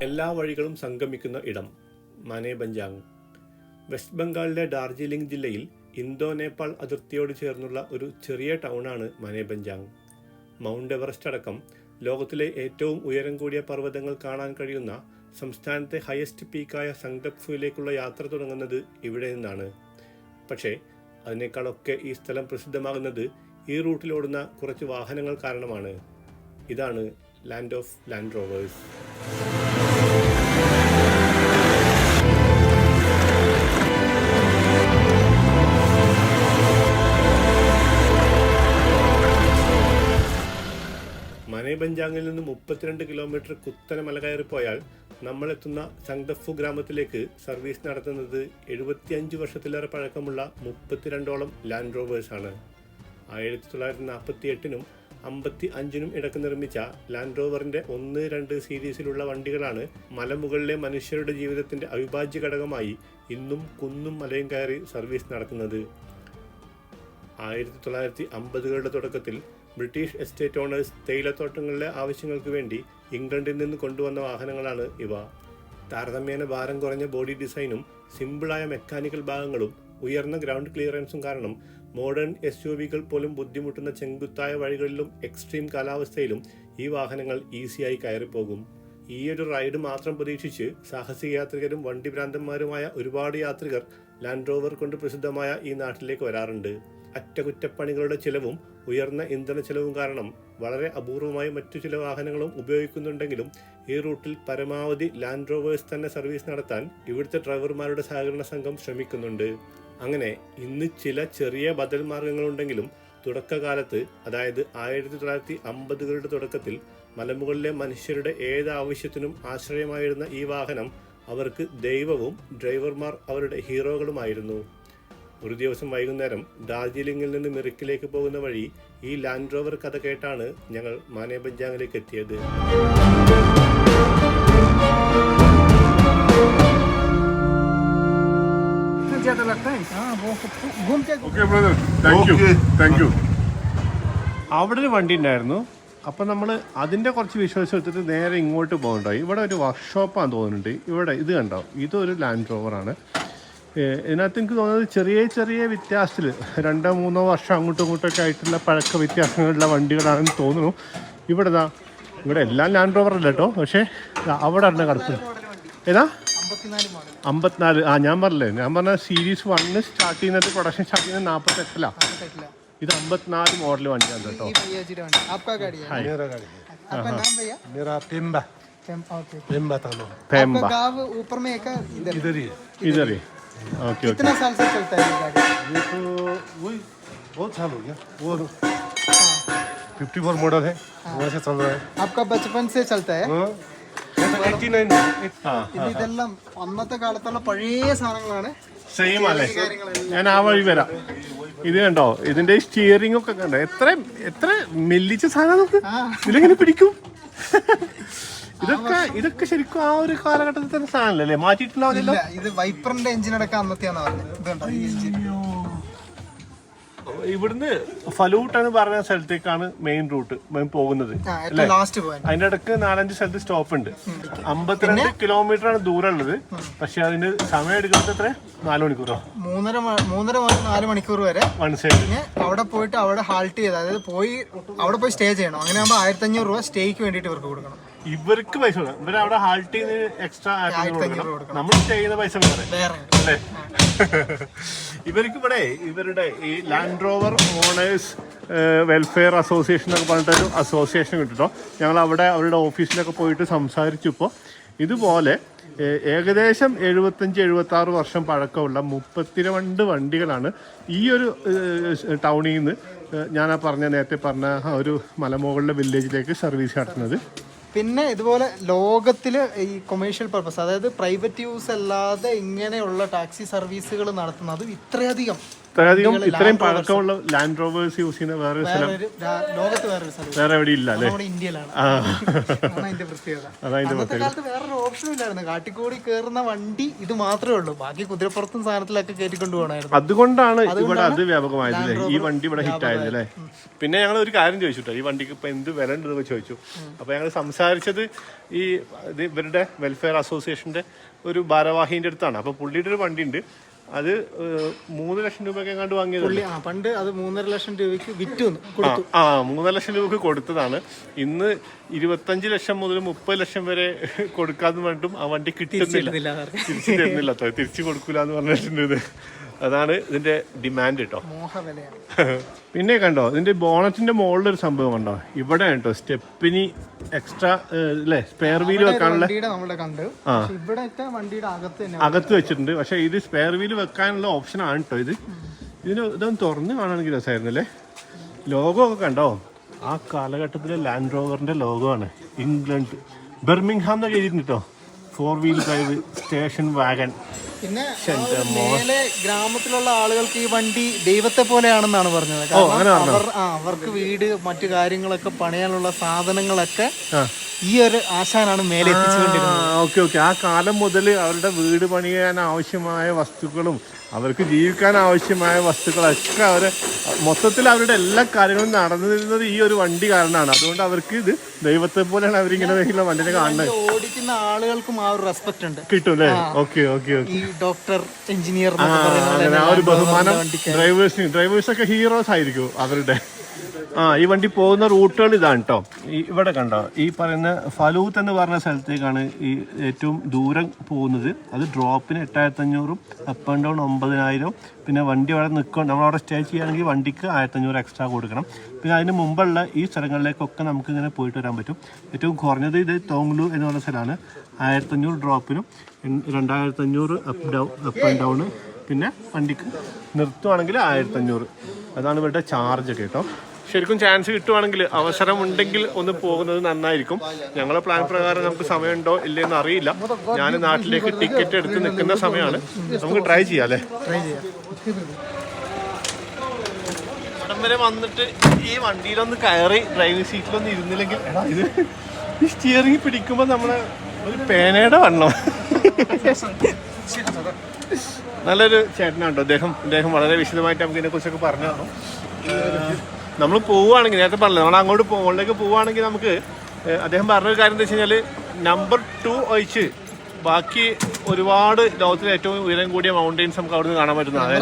എല്ലാ വഴികളും സംഗമിക്കുന്ന ഇടം മനേബഞ്ചാങ്. വെസ്റ്റ് ബംഗാളിലെ ഡാർജിലിംഗ് ജില്ലയിൽ ഇന്തോ നേപ്പാൾ അതിർത്തിയോട് ചേർന്നുള്ള ഒരു ചെറിയ ടൗണാണ് മനേബഞ്ചാങ്. മൗണ്ട് എവറസ്റ്റ് അടക്കം ലോകത്തിലെ ഏറ്റവും ഉയരം കൂടിയ പർവ്വതങ്ങൾ കാണാൻ കഴിയുന്ന സംസ്ഥാനത്തെ ഹയസ്റ്റ് പീക്കായ സംഗ്ദഫുവിലേക്കുള്ള യാത്ര തുടങ്ങുന്നത് ഇവിടെ നിന്നാണ്. പക്ഷേ അതിനേക്കാളൊക്കെ ഈ സ്ഥലം പ്രസിദ്ധമാകുന്നത് ഈ റൂട്ടിലോടുന്ന കുറച്ച് വാഹനങ്ങൾ കാരണമാണ്. ഇതാണ് ലാൻഡ് ഓഫ് ലാൻഡ് റോവേഴ്സ്. മനേബഞ്ചാങ്ങിൽ നിന്ന് 32 കിലോമീറ്റർ കുത്തനെ മല കയറിപ്പോയാൽ നമ്മളെത്തുന്ന സംഗ്ദഫു ഗ്രാമത്തിലേക്ക് സർവീസ് നടത്തുന്നത് 75 വർഷത്തിലേറെ പഴക്കമുള്ള 32ഓളം ലാൻഡ് റോവേഴ്സ് ആണ്. 1948നും 55നും ഇടയ്ക്ക് നിർമ്മിച്ച ലാൻഡ് റോവറിന്റെ 1-2 സീരീസിലുള്ള വണ്ടികളാണ് മലമുകളിലെ മനുഷ്യരുടെ ജീവിതത്തിന്റെ അവിഭാജ്യ ഘടകമായി ഇന്നും കുന്നും മലയും കയറി സർവീസ് നടത്തുന്നത്. 1950കളുടെ തുടക്കത്തിൽ ബ്രിട്ടീഷ് എസ്റ്റേറ്റ് ഓണേഴ്സ് തേയിലത്തോട്ടങ്ങളിലെ ആവശ്യങ്ങൾക്ക് വേണ്ടി ഇംഗ്ലണ്ടിൽ നിന്ന് കൊണ്ടുവന്ന വാഹനങ്ങളാണ് ഇവ. താരതമ്യേന ഭാരം കുറഞ്ഞ ബോഡി ഡിസൈനും സിമ്പിളായ മെക്കാനിക്കൽ ഭാഗങ്ങളും ഉയർന്ന ഗ്രൗണ്ട് ക്ലിയറൻസും കാരണം മോഡേൺ SUVകൾ പോലും ബുദ്ധിമുട്ടുന്ന ചെങ്കുത്തായ വഴികളിലും എക്സ്ട്രീം കാലാവസ്ഥയിലും ഈ വാഹനങ്ങൾ ഈസിയായി കയറിപ്പോകും. ഈയൊരു റൈഡ് മാത്രം പ്രതീക്ഷിച്ച് സാഹസിക യാത്രികരും വണ്ടിഭ്രാന്തന്മാരുമായ ഒരുപാട് യാത്രികർ ലാൻഡ് റോവർ കൊണ്ട് പ്രസിദ്ധമായ ഈ നാട്ടിലേക്ക് വരാറുണ്ട്. അറ്റകുറ്റപ്പണികളുടെ ചിലവും ഉയർന്ന ഇന്ധന ചെലവും കാരണം വളരെ അപൂർവമായി മറ്റു ചില വാഹനങ്ങളും ഉപയോഗിക്കുന്നുണ്ടെങ്കിലും ഈ റൂട്ടിൽ പരമാവധി ലാൻഡ് റോവേഴ്സ് തന്നെ സർവീസ് നടത്താൻ ഇവിടുത്തെ ഡ്രൈവർമാരുടെ സഹകരണ സംഘം ശ്രമിക്കുന്നുണ്ട്. അങ്ങനെ ഇന്ന് ചില ചെറിയ ബദൽ മാർഗങ്ങളുണ്ടെങ്കിലും തുടക്കകാലത്ത്, അതായത് 1950കളുടെ തുടക്കത്തിൽ മലമുകളിലെ മനുഷ്യരുടെ ഏത് ആവശ്യത്തിനും ആശ്രയമായിരുന്ന ഈ വാഹനം അവർക്ക് ദൈവവും ഡ്രൈവർമാർ അവരുടെ ഹീറോകളുമായിരുന്നു. ഒരു ദിവസം വൈകുന്നേരം ഡാർജിലിംഗിൽ നിന്ന് മിറിക്കിലേക്ക് പോകുന്ന വഴി ഈ ലാൻഡ് റോവർ കഥ കേട്ടാണ് ഞങ്ങൾ മനേബഞ്ചാങ്ങിലേക്ക് എത്തിയത്. അവിടെ ഒരു വണ്ടി ഉണ്ടായിരുന്നു. അപ്പം നമ്മൾ അതിൻ്റെ കുറച്ച് വിശ്വാസം എടുത്തിട്ട് നേരെ ഇങ്ങോട്ട് പോകുന്നുണ്ടായി. ഇവിടെ ഒരു വർക്ക്ഷോപ്പാന്ന് തോന്നുന്നുണ്ട്. ഇവിടെ ഇത് കണ്ടോ, ഇതൊരു ലാൻഡ് റോവറാണ്. ഇതിനകത്ത് എനിക്ക് തോന്നുന്നത് ചെറിയ ചെറിയ വ്യത്യാസത്തിൽ 2-3 വർഷം അങ്ങോട്ടും ഇങ്ങോട്ടൊക്കെ ആയിട്ടുള്ള പഴക്ക വ്യത്യാസങ്ങളുള്ള വണ്ടികളാണെന്ന് തോന്നുന്നു. ഇവിടെ എല്ലാം ലാൻഡ് റോവർ അല്ല കേട്ടോ, പക്ഷേ അവിടെ ആണ് കിടക്കുന്നത്. ഏതാ 54? ഞാൻ പറഞ്ഞ സീരീസ് 1 സ്റ്റാർട്ട് ചെയ്യുന്നത്, പ്രൊഡക്ഷൻ സ്റ്റാർട്ട് ചെയ്യുന്നത് 48ലാണ്. ഇത് 54 മോഡൽ വണ്ടിയാണ് കേട്ടോ. ഇതറി ओके। कितना साल से चलता है ये गाड़ी? ये तो वही बहुत साल हो गया। वो 54 मॉडल है, वहाँ से चल रहा है। आपका बचपन से चलता है? 89 ഇതെല്ലാം അന്നത്തെ കാലത്തുള്ള പഴയ സാധനങ്ങളാണ്. സെയിം അല്ലേ? ഞാൻ ആ വഴി വരാം. ഇത് കണ്ടോ, ഇതിന്റെ സ്റ്റിയറിംഗ് ഒക്കെ കണ്ടോ, എത്ര മെല്ലിച്ച സാധനം നമുക്ക് ഇതിലെങ്ങനെ പിടിക്കും. ഇതൊക്കെ ശരിക്കും ആ ഒരു കാലഘട്ടത്തിൽ തന്നെ സാധനമല്ലേ, മാറ്റിയിട്ടുണ്ടാവില്ല. ഇത് വൈപ്പറിന്റെ എഞ്ചിനടക്കം അന്നത്തെയാണ് പറഞ്ഞത്. ഇവിടുന്ന് ഫലൂട്ട് എന്ന് പറഞ്ഞ സ്ഥലത്തേക്കാണ് മെയിൻ റൂട്ട് പോകുന്നത്. അതിന്റെ ഇടക്ക് 4-5 സ്ഥലത്ത് സ്റ്റോപ്പ് ഉണ്ട്. 52 കിലോമീറ്റർ ആണ് ദൂരം ഉള്ളത്. പക്ഷെ അതിന് സമയം എടുക്കുന്നത് എത്ര? 4 മണിക്കൂറോ? 3.5-4 മണിക്കൂർ വരെ വൺ സൈഡ്. അവിടെ പോയിട്ട് അവിടെ ഹാൾട്ട് ചെയ്ത്, അതായത് അവിടെ പോയി സ്റ്റേ ചെയ്യണം. അങ്ങനെ ആകുമ്പോൾ 1500 രൂപ സ്റ്റേക്ക് വേണ്ടിയിട്ട് ഇവർക്ക് കൊടുക്കണം. ഇവർക്ക് പൈസ കൊടുക്കണം. ഇവർ അവിടെ ഹാൾട്ട് ചെയ്ത് എക്സ്ട്രാ കൊടുക്കണം. നമ്മൾ സ്റ്റേ ചെയ്യുന്ന പൈസ വേറെ അല്ലേ? ഇവർക്ക് ഇവിടെ ഇവരുടെ ഈ Land Rover owners welfare association എന്നൊക്കെ പറഞ്ഞിട്ടൊരു അസോസിയേഷൻ കിട്ടിട്ടോ. ഞങ്ങൾ അവിടെ അവരുടെ ഓഫീസിലൊക്കെ പോയിട്ട് സംസാരിച്ചപ്പോൾ ഇതുപോലെ ഏകദേശം 75-76 വർഷം പഴക്കമുള്ള 32 വണ്ടികളാണ് ഈ ഒരു ടൗണിൽ നിന്ന് ഞാൻ നേരത്തെ പറഞ്ഞ ഒരു മലമുകളിലെ വില്ലേജിലേക്ക് സർവീസ് നടത്തുന്നത്. പിന്നെ ഇതുപോലെ ലോകത്തിൽ ഈ കൊമേഴ്ഷ്യൽ പർപ്പസ്, അതായത് പ്രൈവറ്റ് യൂസ് അല്ലാതെ ഇങ്ങനെയുള്ള ടാക്സി സർവീസുകൾ നടത്തുന്നത് ഇത്രയധികം ഇത്രയും പഴക്കമുള്ള ലാൻഡ് റോവേഴ്സ് യൂസ് ചെയ്യുന്ന വേറൊരു സ്ഥലം ലോകത്ത് വേറൊരു സ്ഥലം വേറെ എവിടെ ഇല്ല അല്ലേ? നമ്മുടെ ഇന്ത്യയിലാണ്. അതാണ് അതിന്റെ പ്രത്യേകത. അന്നത്തെ കാലത്ത് വേറൊരു ഓപ്ഷനും ഇല്ലായിരുന്നു. കാട്ടിക്കൂടി കയറുന്ന വണ്ടി ഇത് മാത്രമേ ഉള്ളൂ. ബാക്കി കുതിരപ്പുറത്തും സാധനത്തിലൊക്കെ കയറ്റിക്കൊണ്ട് പോകണമായിരുന്നു. അതുകൊണ്ടാണ് ഇവിടെ അത് വ്യാപകമായത്, ഈ വണ്ടി ഇവിടെ ഹിറ്റ് ആയത് അല്ലേ? പിന്നെ ഞങ്ങൾ ഒരു കാര്യം ചോദിച്ചിട്ടോ, ഈ വണ്ടിക്ക് ഇപ്പൊ എന്ത് വില ഉണ്ടെന്ന് ചോദിച്ചു. അപ്പൊ ഞങ്ങൾ സംസാരിച്ചത് ഇവരുടെ വെൽഫെയർ അസോസിയേഷന്റെ ഒരു ഭാരവാഹിന്റെ അടുത്താണ്. അപ്പൊ പുള്ളിയുടെ ഒരു വണ്ടി ഉണ്ട്, അത് 3 ലക്ഷം രൂപയ്ക്ക് എങ്ങാണ്ട് വാങ്ങിയത്. പണ്ട് അത് 3.5 ലക്ഷം രൂപയ്ക്ക് വിറ്റു. 3 ലക്ഷം രൂപക്ക് കൊടുത്തതാണ്. ഇന്ന് 25 ലക്ഷം മുതൽ 30 ലക്ഷം വരെ കൊടുക്കാന്ന് പറഞ്ഞിട്ടും ആ വണ്ടി കിട്ടുന്നില്ല, തിരിച്ചു തരുന്നില്ല, തിരിച്ചു കൊടുക്കൂല എന്ന് പറഞ്ഞിട്ടുണ്ട്. അതാണ് ഇതിന്റെ ഡിമാൻഡ് കേട്ടോ. പിന്നെ കണ്ടോ ഇതിന്റെ ബോണറ്റിന്റെ മുകളിലൊരു സംഭവം കണ്ടോ, ഇവിടെ കേട്ടോ സ്റ്റെപ്പിനി എക്സ്ട്രാ അല്ലേ, സ്പെയർ വീല് വെക്കാനുള്ള അകത്ത് വെച്ചിട്ടുണ്ട്. പക്ഷെ ഇത് സ്പെയർ വീല് വെക്കാനുള്ള ഓപ്ഷൻ ആണ് കേട്ടോ. ഇതൊന്ന് തുറന്ന് കാണുകയാണെങ്കിൽ രസമായിരുന്നു അല്ലേ? ലോഗോ ഒക്കെ കണ്ടോ, ആ കാലഘട്ടത്തിലെ ലാൻഡ് റോവറിന്റെ ലോഗോ ആണ്. ഇംഗ്ലണ്ട് ബെർമിംഗ്ഹാം എന്നൊക്കെ എഴുതിയിട്ടുണ്ട് കേട്ടോ. 4 വീൽ ഡ്രൈവ് സ്റ്റേഷൻ വാഗൺ. പിന്നെ മേലെ ഗ്രാമത്തിലുള്ള ആളുകൾക്ക് ഈ വണ്ടി ദൈവത്തെ പോലെയാണെന്നാണ് പറഞ്ഞത്. അവർക്ക് വീട് മറ്റു കാര്യങ്ങളൊക്കെ പണിയാനുള്ള സാധനങ്ങളൊക്കെ ഈ ഒരു ആശാനാണ് മേലെ എത്തിച്ചുകൊണ്ടിരുന്നത്. ഓക്കെ. ആ കാലം മുതൽ അവരുടെ വീട് പണിയാൻ ആവശ്യമായ വസ്തുക്കളും അവർക്ക് ജീവിക്കാൻ ആവശ്യമായ വസ്തുക്കളൊക്കെ അവരെ മൊത്തത്തിൽ അവരുടെ എല്ലാ കാര്യങ്ങളും നടന്നിരുന്നത് ഈ ഒരു വണ്ടി കാരണമാണ്. അതുകൊണ്ട് അവർക്ക് ഇത് ദൈവത്തെ പോലെയാണ് അവരിങ്ങനെ വണ്ടിനെ കാണുന്നത്. ഓടിക്കുന്ന ആളുകൾക്കും ആ ഒരു റെസ്പെക്ട് ഉണ്ട്, കിട്ടും അല്ലേ? ഓക്കെ. ഈ ഡോക്ടർ, എഞ്ചിനീയർ, ആ ഒരു ബഹുമാനം ഡ്രൈവേഴ്സൊക്കെ ഹീറോസ് ആയിരിക്കും അവരുടെ. ഈ വണ്ടി പോകുന്ന റൂട്ടുകൾ ഇതാണ് കേട്ടോ. ഇവിടെ കണ്ടോ, ഈ പറയുന്ന ഫലൂത്ത് എന്ന് പറഞ്ഞ സ്ഥലത്തേക്കാണ് ഈ ഏറ്റവും ദൂരം പോകുന്നത്. അത് ഡ്രോപ്പിന് 8500, അപ്പ് ആൻഡ് ഡൗൺ 9000. പിന്നെ വണ്ടി അവിടെ നിൽക്കണം, നമ്മളവിടെ സ്റ്റേ ചെയ്യുകയാണെങ്കിൽ വണ്ടിക്ക് 1500 എക്സ്ട്രാ കൊടുക്കണം. പിന്നെ അതിന് മുമ്പുള്ള ഈ സ്ഥലങ്ങളിലേക്കൊക്കെ നമുക്ക് ഇങ്ങനെ പോയിട്ട് വരാൻ പറ്റും. ഏറ്റവും കുറഞ്ഞത് ഇത് തോങ്ലു എന്ന് പറഞ്ഞ സ്ഥലമാണ്. 1500 ഡ്രോപ്പിനും 2500 അപ്പ് ആൻഡ് ഡൗണ്. പിന്നെ വണ്ടിക്ക് നിർത്തുവാണെങ്കിൽ 1500. അതാണ് ഇവരുടെ ചാർജ് കേട്ടോ. ശരിക്കും ചാൻസ് കിട്ടുവാണെങ്കിൽ, അവസരം ഉണ്ടെങ്കിൽ ഒന്ന് പോകുന്നത് നന്നായിരിക്കും. ഞങ്ങളെ പ്ലാൻ പ്രകാരം നമുക്ക് സമയമുണ്ടോ ഇല്ലയെന്ന് അറിയില്ല. ഞാൻ നാട്ടിലേക്ക് ടിക്കറ്റ് എടുത്ത് നിൽക്കുന്ന സമയമാണ്. നമുക്ക് ട്രൈ ചെയ്യാം അല്ലേ? ഇവിടം വരെ വന്നിട്ട് ഈ വണ്ടിയിലൊന്ന് കയറി ഡ്രൈവിംഗ് സീറ്റിലൊന്നും ഇരുന്നില്ലെങ്കിൽ ഇത് ഈ സ്റ്റിയറിംഗ് പിടിക്കുമ്പോൾ നമ്മളെ ഒരു പേനയുടെ വണ്ണം. നല്ലൊരു ചേട്ടനാണ്ടോ അദ്ദേഹം വളരെ വിശദമായിട്ട് നമുക്ക് ഇതിനെക്കുറിച്ചൊക്കെ പറഞ്ഞു തന്നു. നമ്മൾ പോവുകയാണെങ്കിൽ, നേരത്തെ പറഞ്ഞില്ല, നമ്മൾ അങ്ങോട്ട് മുകളിലേക്ക് പോവുകയാണെങ്കിൽ നമുക്ക് അദ്ദേഹം പറഞ്ഞൊരു കാര്യം എന്താ വെച്ച് കഴിഞ്ഞാൽ, നമ്പർ 2 ഒഴിച്ച് ബാക്കി ഒരുപാട് ലോകത്തിലെ ഏറ്റവും ഉയരം കൂടിയ മൗണ്ടെയിൻസ് നമുക്ക് അവിടെ നിന്ന് കാണാൻ പറ്റും. അതായത്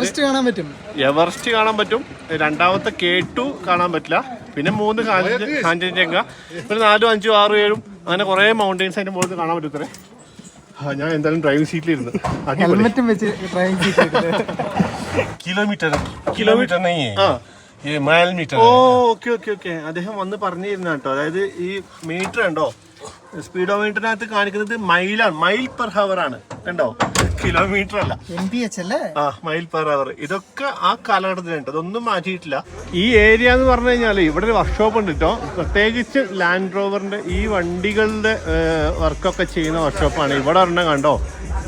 എവറസ്റ്റ് കാണാൻ പറ്റും, രണ്ടാമത്തെ K2 കാണാൻ പറ്റില്ല, പിന്നെ 3 കാഞ്ചൻജംഗ, പിന്നെ 4, 5, 6, 7 അങ്ങനെ കുറേ മൗണ്ടെയിൻസ് അതിന്റെ മുകളിൽ കാണാൻ പറ്റും. ഞാൻ എന്തായാലും ഡ്രൈവിംഗ് സീറ്റിലിരുന്നു. Kilometre okay. അദ്ദേഹം വന്ന് പറഞ്ഞിരുന്ന കേട്ടോ. അതായത് ഈ മീറ്റർ കണ്ടോ, സ്പീഡോ മീറ്ററിനകത്ത് കാണിക്കുന്നത് മൈലാണ്, മൈൽ പെർ ഹവർ ആണ് കണ്ടോ, കിലോമീറ്റർ അല്ല. Mile per hour. ഇതൊക്കെ ആ കാലഘട്ടത്തിലുണ്ട്, അതൊന്നും മാറ്റിയിട്ടില്ല. ഈ ഏരിയ എന്ന് പറഞ്ഞു കഴിഞ്ഞാൽ ഇവിടെ ഒരു വർക്ക്ഷോപ്പ് ഉണ്ട് കേട്ടോ. പ്രത്യേകിച്ച് ലാൻഡ് റോവറിന്റെ ഈ വണ്ടികളുടെ വർക്കൊക്കെ ചെയ്യുന്ന വർക്ക്ഷോപ്പാണ്. ഇവിടെ ഒരെണ്ണം കണ്ടോ,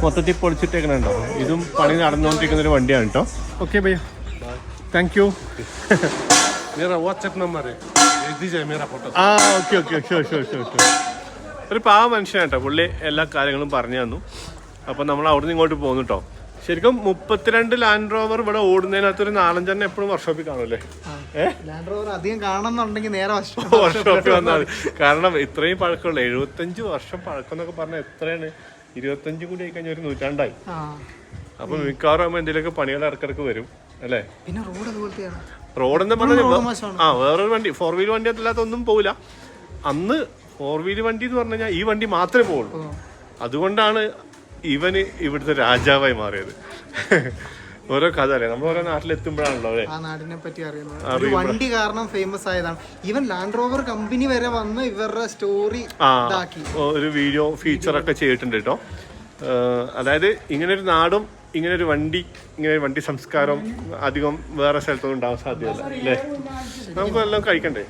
മൊത്തത്തിൽ പൊളിച്ചിട്ടേക്കണുണ്ടോ. ഇതും പണി നടന്നുകൊണ്ടിരിക്കുന്ന ഒരു വണ്ടിയാണ് കേട്ടോ. ഓക്കെ ഭയ്യ, താങ്ക് യു. मेरा व्हाट्सएप नंबर है, भेज दीजिए मेरा फोटो. ഓക്കെ. ഷുവർ. ഒരു പാവ മനുഷ്യനാട്ടോ പുള്ളി, എല്ലാ കാര്യങ്ങളും പറഞ്ഞു തന്നു. അപ്പം നമ്മൾ അവിടെ നിന്ന് ഇങ്ങോട്ട് പോകുന്നു കേട്ടോ. ശരിക്കും 32 ലാൻഡ് റോവർ ഇവിടെ ഓടുന്നതിനകത്ത് ഒരു 4-5 എപ്പോഴും വർക്ക്ഷോപ്പിൽ കാണുമല്ലേ? വർക്ക്ഷോപ്പിൽ വന്നാൽ കാരണം ഇത്രയും പഴക്കമുള്ള 75 വർഷം പഴക്കം എന്നൊക്കെ പറഞ്ഞാൽ എത്രയാണ്? 25 കൂടി ആയി കഴിഞ്ഞാൽ ഒരു 100 ആയി. അപ്പൊ മിക്കവാറും ആകുമ്പോൾ എന്തെങ്കിലുമൊക്കെ പണികൾ ഇടക്കിടക്ക് വരും അല്ലേ? റോഡെന്ന് പറഞ്ഞാൽ വേറൊരു വണ്ടി 4 വീൽ വണ്ടി അല്ലാത്തൊന്നും പോവില്ല. അന്ന് 4 വീൽ വണ്ടി എന്ന് പറഞ്ഞു കഴിഞ്ഞാൽ ഈ വണ്ടി മാത്രമേ പോവുള്ളൂ. അതുകൊണ്ടാണ് ഇവന് ഇവിടുത്തെ രാജാവായി മാറിയത്. ഓരോ കഥ അല്ലേ, നമ്മൾ ഓരോ നാട്ടിലെത്തുമ്പോഴാണല്ലോ ആ നാടിനെ പറ്റി അറിയുന്നത്. വണ്ടി കാരണം ഫേമസ് ആയതാണ്. ഈവൻ ലാൻഡ് റോവർ കമ്പനി വരെ വന്ന് ഇവരുടെ സ്റ്റോറി ഒരു വീഡിയോ ഫീച്ചറൊക്കെ ചെയ്തിട്ടുണ്ട് കേട്ടോ. അതായത് ഇങ്ങനൊരു നാടും ഇങ്ങനൊരു വണ്ടി സംസ്കാരം അധികം വേറെ സ്ഥലത്തൊന്നും ഉണ്ടാവാൻ സാധ്യതയില്ല അല്ലേ? നമുക്ക് എല്ലാം കഴിക്കണ്ടേ?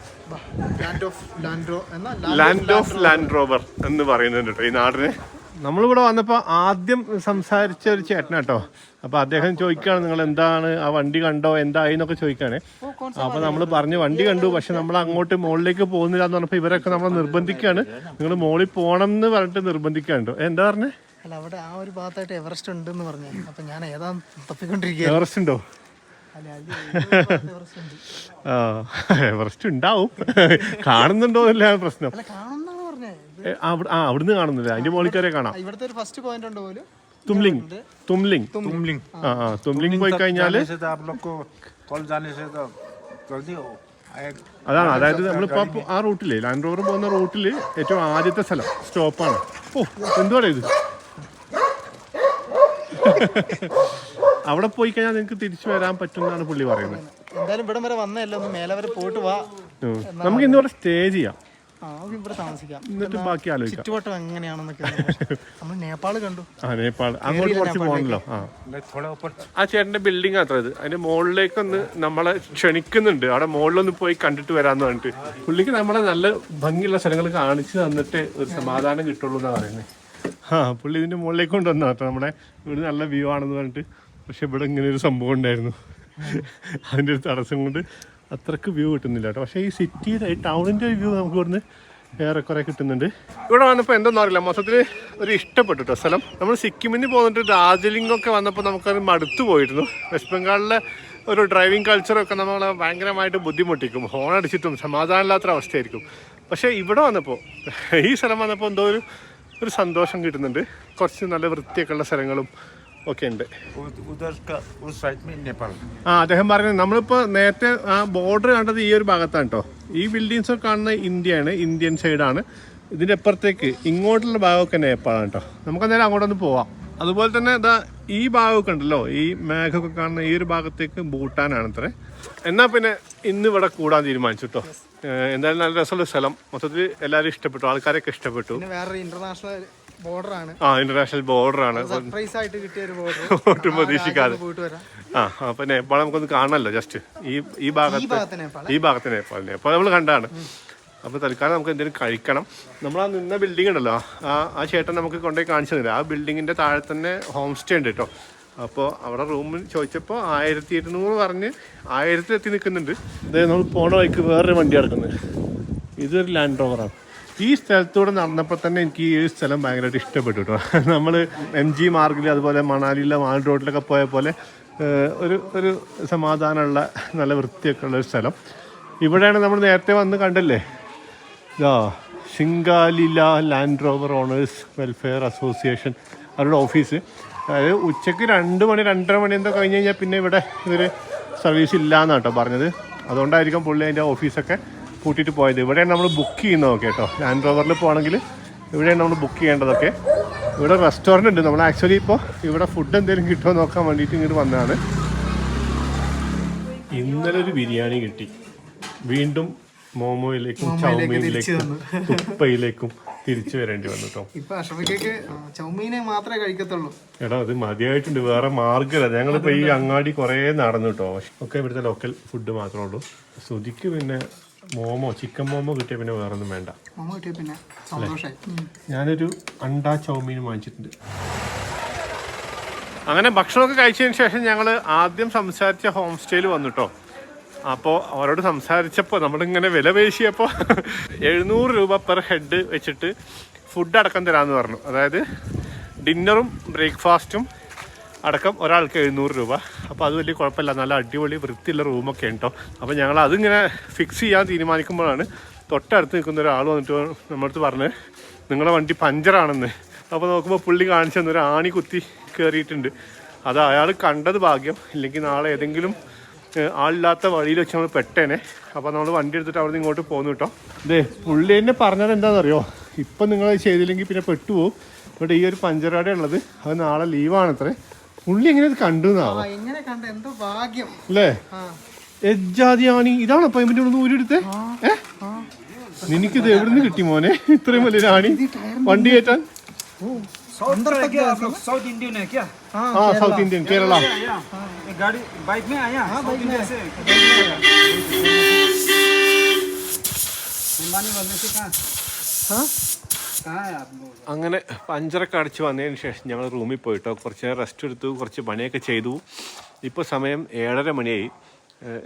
ലാൻഡ് ഓഫ് ലാൻഡ് റോവർ എന്ന് പറയുന്നുണ്ട് കേട്ടോ ഈ നാടിന്. നമ്മളിവിടെ വന്നപ്പോൾ ആദ്യം സംസാരിച്ച ഒരു ചേട്ടനാട്ടോ. അപ്പോൾ അദ്ദേഹം ചോദിക്കുകയാണ് നിങ്ങൾ എന്താണ് ആ വണ്ടി കണ്ടോ എന്തായി എന്നൊക്കെ ചോദിക്കുകയാണ്. അപ്പോൾ നമ്മൾ പറഞ്ഞു വണ്ടി കണ്ടു, പക്ഷെ നമ്മൾ അങ്ങോട്ട് മുകളിലേക്ക് പോകുന്നില്ല എന്ന് പറഞ്ഞപ്പോൾ ഇവരൊക്കെ നമ്മളെ നിർബന്ധിക്കുകയാണ്, നിങ്ങൾ മുകളിൽ പോകണം എന്ന് പറഞ്ഞിട്ട് നിർബന്ധിക്കുകയുണ്ടോ. എന്താ പറഞ്ഞേ? അല്ല, അവിടെ ആ ഒരു ഭാഗത്തായിട്ട് എവറസ്റ്റ് ഉണ്ടെന്ന് പറഞ്ഞു. അപ്പം ഞാൻ ഏതാ തപ്പിക്കൊണ്ടിരിക്കുക. എവറസ്റ്റ് ഉണ്ടോ? ആ, എവറസ്റ്റ് ഉണ്ടാവും, കാണുന്നുണ്ടോ എന്നല്ല പ്രശ്നം. അവിടുന്ന് കാണുന്നില്ല, അതിന്റെ മോളിക്കാരെ കാണാം. ഇവിടുത്തെ ഒരു ഫസ്റ്റ് പോയിന്റ് ഉണ്ട് പോലും, തുംലിംഗ്. പോയി കഴിഞ്ഞാല് അതാണ്, അതായത് നമ്മളിപ്പോ ആ റൂട്ടില് ലാൻഡ് റോവർ പോകുന്ന റൂട്ടില് ഏറ്റവും ആദ്യത്തെ സ്ഥലം സ്റ്റോപ്പാണ്. ഓ, എന്തുവാണ് ഇത്? അവിടെ പോയി കഴിഞ്ഞാൽ നിങ്ങൾക്ക് തിരിച്ചു വരാൻ പറ്റുമെന്നാണ് പുള്ളി പറയുന്നത്. എന്തായാലും ഇവിടെ വരെ വന്നല്ലോ, ഒന്ന് മേലെ വരെ പോയിട്ട് വാ. നമുക്ക് ഇന്നിവിടെ സ്റ്റേ ചെയ്യാം, ഇവിടെ താമസിക്കാം, എന്നിട്ട് ബാക്കി ആലോചിക്കാം ചുറ്റുവട്ടം എങ്ങനെയാണെന്നൊക്കെ. നമ്മൾ നേപ്പാൾ കണ്ടു. നേപ്പാൾ അങ്ങോട്ട് കുറച്ച് പോകണല്ലോ. ആ ചേട്ടന്റെ ബിൽഡിംഗ് അത്ര ഇത്, അതിന്റെ മുകളിലേക്കൊന്ന് നമ്മളെ ക്ഷണിക്കുന്നുണ്ട്. അവിടെ മുകളിലൊന്ന് പോയി കണ്ടിട്ട് വരാന്ന് പറഞ്ഞിട്ട് പുള്ളിക്ക് നമ്മളെ നല്ല ഭംഗിയുള്ള സ്ഥലങ്ങൾ കാണിച്ചു തന്നിട്ട് ഒരു സമാധാനം കിട്ടുള്ളൂ എന്നാ പറയുന്നത്. പുള്ളി ഇതിന്റെ മുകളിലേക്ക് കൊണ്ടുവന്നു കേട്ടോ. നമ്മുടെ ഇവിടെ നല്ല വ്യൂ ആണെന്ന് പറഞ്ഞിട്ട്. പക്ഷെ ഇവിടെ ഇങ്ങനെ ഒരു സംഭവം ഉണ്ടായിരുന്നു, അതിൻ്റെ ഒരു തടസ്സം കൊണ്ട് അത്രക്ക് വ്യൂ കിട്ടുന്നില്ല കേട്ടോ. പക്ഷേ ഈ സിറ്റിയുടെ ഈ ടൗണിൻ്റെ വ്യൂ നമുക്ക് ഇവിടുന്ന് ഏറെക്കുറെ കിട്ടുന്നുണ്ട്. ഇവിടെ വന്നപ്പോൾ എന്താണെന്ന് അറിയില്ല, മൊത്തത്തിൽ ഒരു ഇഷ്ടപ്പെട്ടു കേട്ടോ സ്ഥലം. നമ്മൾ സിക്കിമിന് പോന്നിട്ട് ഡാർജിലിംഗൊക്കെ വന്നപ്പോൾ നമുക്കത് മടുത്തു പോയിരുന്നു. വെസ്റ്റ് ബംഗാളിലെ ഒരു ഡ്രൈവിംഗ് കൾച്ചറൊക്കെ നമ്മളെ ഭയങ്കരമായിട്ട് ബുദ്ധിമുട്ടിക്കും, ഹോൺ അടിച്ചിട്ടും സമാധാനമില്ലാത്ത അവസ്ഥയായിരിക്കും. പക്ഷേ ഇവിടെ വന്നപ്പോൾ, ഈ സ്ഥലം വന്നപ്പോൾ എന്തോ ഒരു സന്തോഷം കിട്ടുന്നുണ്ട്. കുറച്ച് നല്ല വൃത്തിയൊക്കെ ഉള്ള സ്ഥലങ്ങളും ഒക്കെ ഉണ്ട്. അദ്ദേഹം പറയുന്നത് നമ്മളിപ്പോൾ നേരത്തെ ആ ബോർഡർ കണ്ടത് ഈ ഒരു ഭാഗത്താണ് കേട്ടോ. ഈ ബിൽഡിങ്സ് ഒക്കെ കാണുന്ന ഇന്ത്യയാണ്, ഇന്ത്യൻ സൈഡാണ്. ഇതിൻ്റെ അപ്പുറത്തേക്ക് ഇങ്ങോട്ടുള്ള ഭാഗമൊക്കെ നേപ്പാളാണ് കേട്ടോ. നമുക്ക് അന്നേരം അങ്ങോട്ടൊന്ന് പോവാം. അതുപോലെ തന്നെ ഇതാ ഈ ഭാഗമൊക്കെ ഉണ്ടല്ലോ, ഈ മേഘമൊക്കെ കാണുന്ന ഈ ഒരു ഭാഗത്തേക്ക് ഭൂട്ടാനാണ് അത്രേ. എന്നാൽ പിന്നെ ഇന്ന് ഇവിടെ കൂടാൻ തീരുമാനിച്ചു കേട്ടോ. എന്തായാലും നല്ല രസമുള്ള സ്ഥലം, മൊത്തത്തിൽ എല്ലാവരും ഇഷ്ടപ്പെട്ടു, ആൾക്കാരൊക്കെ ഇഷ്ടപ്പെട്ടു. വേറെ ഇന്റർനാഷണൽ ബോർഡറാണ്. ഇന്റർനാഷൽ ബോർഡറാണ്, ഒട്ടും പ്രതീക്ഷിക്കാതെ. അപ്പൊ നേപ്പാൾ നമുക്കൊന്ന് കാണണമല്ലോ, ജസ്റ്റ് ഈ ഭാഗത്തെ നേപ്പാൾ നമ്മൾ കണ്ടാണ്. അപ്പോൾ തൽക്കാലം നമുക്ക് എന്തെങ്കിലും കഴിക്കണം. നമ്മൾ ആ നിന്ന ബിൽഡിംഗ് ഉണ്ടല്ലോ, ആ ചേട്ടൻ നമുക്ക് കൊണ്ടുപോയി കാണിച്ചു തന്നില്ല. ആ ബിൽഡിങ്ങിൻ്റെ താഴെ തന്നെ ഹോം സ്റ്റേ ഉണ്ട് കേട്ടോ. അപ്പോൾ അവിടെ റൂമിൽ ചോദിച്ചപ്പോൾ 1200 പറഞ്ഞ് 1000 എത്തി നിൽക്കുന്നുണ്ട്. അതായത് നമ്മൾ പോണ വഴിക്ക് വേറൊരു വണ്ടി കിടക്കുന്നത്, ഇതൊരു ലാൻഡ് റോവറാണ്. ഈ സ്ഥലത്തൂടെ നടന്നപ്പോൾ തന്നെ എനിക്ക് ഈ സ്ഥലം ഭയങ്കരമായിട്ട് ഇഷ്ടപ്പെട്ടു കേട്ടോ. നമ്മൾ MG മാർഗിൽ അതുപോലെ മണാലിയിലെ മാൾ റോഡിലൊക്കെ പോയ പോലെ ഒരു സമാധാനമുള്ള നല്ല വൃത്തിയൊക്കെ ഉള്ളൊരു സ്ഥലം. ഇവിടെയാണ് നമ്മൾ നേരത്തെ വന്ന് കണ്ടല്ലേ, Singalila Land Rover owners welfare association, അവരുടെ ഓഫീസ്. അതായത് ഉച്ചയ്ക്ക് 2 മണി 2:30 മണി എന്തോ കഴിഞ്ഞ് കഴിഞ്ഞാൽ പിന്നെ ഇവിടെ ഇവർ സർവീസ് ഇല്ല എന്നാണ് കേട്ടോ പറഞ്ഞത്. അതുകൊണ്ടായിരിക്കും പുള്ളി അതിൻ്റെ ഓഫീസൊക്കെ കൂട്ടിയിട്ട് പോയത്. ഇവിടെയാണ് നമ്മൾ ബുക്ക് ചെയ്യുന്നതൊക്കെ കേട്ടോ. ലാൻഡ് റോവറിൽ പോകണമെങ്കിൽ ഇവിടെയാണ് നമ്മൾ ബുക്ക് ചെയ്യേണ്ടതൊക്കെ. ഇവിടെ റെസ്റ്റോറൻറ്റ് ഉണ്ട്. നമ്മൾ ആക്ച്വലി ഇപ്പോൾ ഇവിടെ ഫുഡ് എന്തെങ്കിലും കിട്ടുമോ നോക്കാൻ വേണ്ടിയിട്ട് ഇങ്ങോട്ട് വന്നതാണ്. ഇന്നലെ ഒരു ബിരിയാണി കിട്ടി, വീണ്ടും മോമോയിലേക്കും ചൗമീനിലേക്കും തുപ്പയിലേക്കും തിരിച്ചു വരേണ്ടി വന്നു കേട്ടോ. ചൗമീനെ മാത്രമേ കഴിക്കത്തുള്ളൂ. എടാ അത് മതിയായിട്ടുണ്ട്, വേറെ മാർഗ്ഗമില്ല. ഞങ്ങളിപ്പോൾ ഈ അങ്ങാടി കുറേ നടന്നു കേട്ടോ. ഒക്കെ ഇവിടുത്തെ ലോക്കൽ ഫുഡ് മാത്രമേ ഉള്ളൂ. ശ്രുതിക്ക് പിന്നെ ചിക്കൻ മോമോ കിട്ടിയ പിന്നെ വേറെ ഒന്നും വേണ്ട. ഞാനൊരു അണ്ടാ ചൗമീൻ വാങ്ങിച്ചിട്ടുണ്ട്. അങ്ങനെ ഭക്ഷണമൊക്കെ കഴിച്ചതിന് ശേഷം ഞങ്ങൾ ആദ്യം സംസാരിച്ച ഹോം സ്റ്റേയിൽ വന്നു കേട്ടോ. അപ്പോൾ അവരോട് സംസാരിച്ചപ്പോൾ നമ്മളിങ്ങനെ വില പേശിയപ്പോൾ 700 രൂപ പെർ ഹെഡ് വെച്ചിട്ട് ഫുഡ് അടക്കം തരാമെന്ന് പറഞ്ഞു. അതായത് ഡിന്നറും ബ്രേക്ക്ഫാസ്റ്റും അടക്കം ഒരാൾക്ക് 700 രൂപ. അപ്പോൾ അത് വലിയ കുഴപ്പമില്ല, നല്ല അടിപൊളി വൃത്തിയുള്ള റൂമൊക്കെ ഉണ്ടോ. അപ്പോൾ ഞങ്ങൾ അതിങ്ങനെ ഫിക്സ് ചെയ്യാൻ തീരുമാനിക്കുമ്പോഴാണ് തൊട്ടടുത്ത് നിൽക്കുന്ന ഒരാൾ വന്നിട്ട് നമ്മളടുത്ത് പറഞ്ഞ് നിങ്ങളുടെ വണ്ടി പഞ്ചറാണെന്ന്. അപ്പോൾ നോക്കുമ്പോൾ പുള്ളി കാണിച്ചു തന്നൊരു ആണി കുത്തി കയറിയിട്ടുണ്ട്. അത് അയാൾ കണ്ടത് ഭാഗ്യം, ഇല്ലെങ്കിൽ നാളെ ഏതെങ്കിലും ആളില്ലാത്ത വഴിയിൽ വെച്ച് നമ്മൾ പെട്ടേനെ. അപ്പോൾ നമ്മൾ വണ്ടി എടുത്തിട്ട് അവിടെ നിന്ന് ഇങ്ങോട്ട് പോകുന്നു കേട്ടോ. ഇതേ പുള്ളി എന്നെ പറഞ്ഞത് എന്താണെന്നറിയോ, ഇപ്പം നിങ്ങൾ ചെയ്തില്ലെങ്കിൽ പിന്നെ പെട്ടുപോകും. ഇവിടെ ഈ ഒരു പഞ്ചറാടെ ഉള്ളത്, അത് നാളെ ലീവാണത്രേ. പുള്ളി എങ്ങനെ ഇത് കണ്ടു എന്നാവോ അല്ലേ? എജാദിയാണി ഇതാണോ പേയ്മെന്റ് ഒന്ന് ഊരിയെടുത്തേ? നിനക്കിത് എവിടെ നിന്ന് കിട്ടി മോനെ ഇത്രയും വലിയ ആണി വണ്ടി കയറ്റാൻ? साउथ इंडियन है क्या? हाँ साउथ इंडियन केरला। गाड़ी बाइक में आया साउथ इंडिया से हिमानी वाले से कहाँ? हाँ कहाँ है आप लोग? അങ്ങനെ പഞ്ചറൊക്കെ അടിച്ച് വന്നതിന് ശേഷം ഞങ്ങൾ റൂമിൽ പോയിട്ടോ കുറച്ച് നേരം റെസ്റ്റ് എടുത്തു, കുറച്ച് പണിയൊക്കെ ചെയ്തു. ഇപ്പോൾ സമയം 7:30 മണിയായി.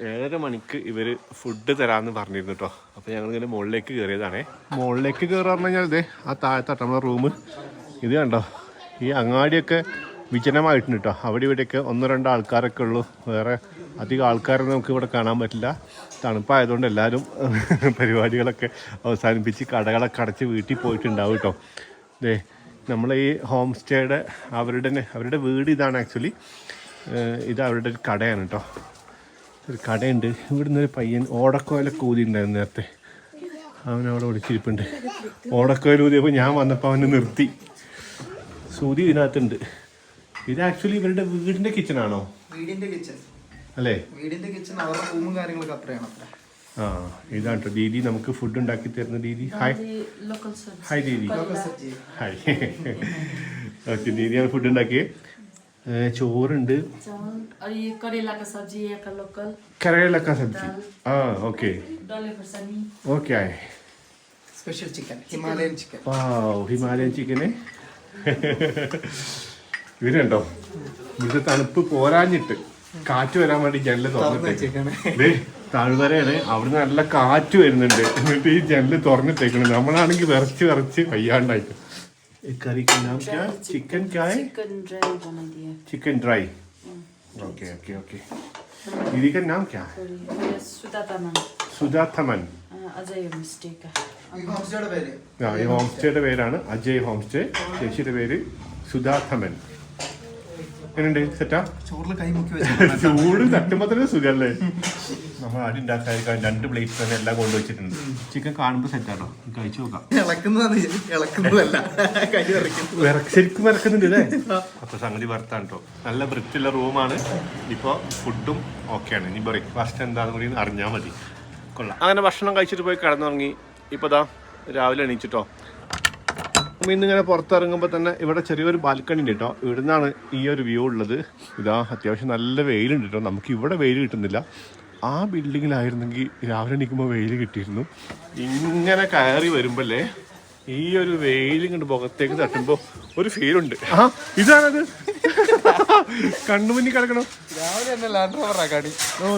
7:30 മണിക്ക് ഇവർ ഫുഡ് തരാമെന്ന് പറഞ്ഞിരുന്നു കേട്ടോ. അപ്പോൾ ഞങ്ങളിങ്ങനെ മുകളിലേക്ക് കയറിയതാണേ. മുകളിലേക്ക് കയറുക പറഞ്ഞു കഴിഞ്ഞാൽ ഇതേ ആ താഴത്താട്ടോ നമ്മളെ റൂം. ഇത് കണ്ടോ, ഈ അങ്ങാടിയൊക്കെ വിജനമായിട്ടുണ്ട് കേട്ടോ. അവിടെ ഇവിടെയൊക്കെ 1-2 ആൾക്കാരൊക്കെ ഉള്ളൂ. വേറെ അധികം ആൾക്കാരൊന്നും നമുക്ക് ഇവിടെ കാണാൻ പറ്റില്ല. തണുപ്പായതുകൊണ്ട് എല്ലാവരും പരിപാടികളൊക്കെ അവസാനിപ്പിച്ച് കടകളൊക്കെ അടച്ച് വീട്ടിൽ പോയിട്ടുണ്ടാവും കേട്ടോ. ദേ നമ്മളെ ഈ ഹോം സ്റ്റേയുടെ അവരുടെ വീട് ഇതാണ്. ആക്ച്വലി ഇത് അവരുടെ ഒരു കടയാണ് കേട്ടോ. ഒരു കടയുണ്ട്. ഇവിടുന്ന് ഒരു പയ്യൻ ഓടക്കോയിലൊക്കെ ഊതിയിട്ടുണ്ടായിരുന്നു നേരത്തെ. അവനവിടെ ഒളിച്ചിരിപ്പുണ്ട്. ഓടക്കോയിൽ ഊതിയപ്പോൾ ഞാൻ വന്നപ്പോൾ അവനെ നിർത്തി. സൂതി ഇതിനകത്തുണ്ട്. ഇത് ആക്ച്വലി ഇവരുടെ വീടിൻ്റെ കിച്ചണാണോ? വീടിന്റെ കിച്ചൺ അല്ലേ? വീടിന്റെ കിച്ചൺ അവരുടെ റൂമും കാര്യങ്ങളൊക്കെ അത്രയാണ്. ആ ഇതാണ് കേട്ടോ ദീദി നമുക്ക് ഫുഡ് ഉണ്ടാക്കി തരുന്ന ദീദി. ഹായ് ഹായ് ദീദി. ഹായ്. ഓക്കെ, ദീദിയാണ് ഫുഡ് ഉണ്ടാക്കിയേ. ചോറുണ്ട്, കരയില का सब्जी. Okay okay. Special chicken, Himalayan chicken. Himalayan chicken. ഇവരുണ്ടോ ഇവിടുത്തെ തണുപ്പ് പോരാഞ്ഞിട്ട് കാറ്റ് വരാൻ വേണ്ടി ജനല് തുറന്നിട്ടേ. താഴ്വരയാണ്, അവിടുന്ന് നല്ല കാറ്റ് വരുന്നുണ്ട്. എന്നിട്ട് ഈ ജനല് തുറന്നിട്ടേക്കണം. നമ്മളാണെങ്കിൽ വിറച്ച് വയ്യാണ്ടായിട്ട്. करी का नाम क्या? चिकन क्या है? Chicken dry. Okay okay okay. दीदी का नाम क्या है? सुधा थमन. ഈ ഹോം സ്റ്റേയുടെ പേരാണ് അജയ് ഹോം സ്റ്റേ. ചേച്ചിയുടെ പേര് സുധാ thമൻ. എങ്ങനെയുണ്ട്? സെറ്റാ? ചോറിൽ കൈ മുക്കി വെച്ചു. ചൂട് തട്ടുമ്പോൾ തന്നെ സുഖല്ലേ. നമ്മൾ അടി ഉണ്ടാക്കാൻ 2 പ്ലേറ്റ് തന്നെ എല്ലാം കൊണ്ടുവച്ചിട്ടുണ്ട്. ചിക്കൻ കാണുമ്പോൾ സെറ്റാണോ? കഴിച്ചു നോക്കാം. ശരിക്കും വിറക്കുന്നുണ്ട് അല്ലേ? അപ്പൊ സംഗതി വറുത്താണ് കേട്ടോ. നല്ല വൃത്തിയുള്ള റൂമാണ്. ഇപ്പോൾ ഫുഡും ഓക്കെയാണ്. ഇനി ബ്രേക്ക്ഫാസ്റ്റ് എന്താണെന്ന് കൂടി അറിഞ്ഞാൽ മതി. കൊള്ളാം. അങ്ങനെ ഭക്ഷണം കഴിച്ചിട്ട് പോയി കിടന്നുറങ്ങി. ഇപ്പോൾ ദാ രാവിലെ എണീച്ചിട്ടോ. ഇന്നിങ്ങനെ പുറത്തിറങ്ങുമ്പോൾ തന്നെ ഇവിടെ ചെറിയൊരു ബാൽക്കണി ഉണ്ട് കേട്ടോ. ഇവിടെ നിന്നാണ് ഈ ഒരു വ്യൂ ഉള്ളത്. ഇതാ അത്യാവശ്യം നല്ല വെയിലുണ്ട് കേട്ടോ. നമുക്ക് ഇവിടെ വെയിൽ കിട്ടുന്നില്ല. ആ ബിൽഡിങ്ങിലായിരുന്നെങ്കിൽ രാവിലെ എണീക്കുമ്പോൾ വെയിൽ കിട്ടിയിരുന്നു. ഇങ്ങനെ കയറി വരുമ്പോഴല്ലേ ഈ ഒരു വെയിൽ ഇങ്ങോട്ട് മുഖത്തേക്ക് തട്ടുമ്പോൾ ഒരു ഫീലുണ്ട്. ഇതാണത് കണ്ണുമുന്നിൽ കിടക്കണം.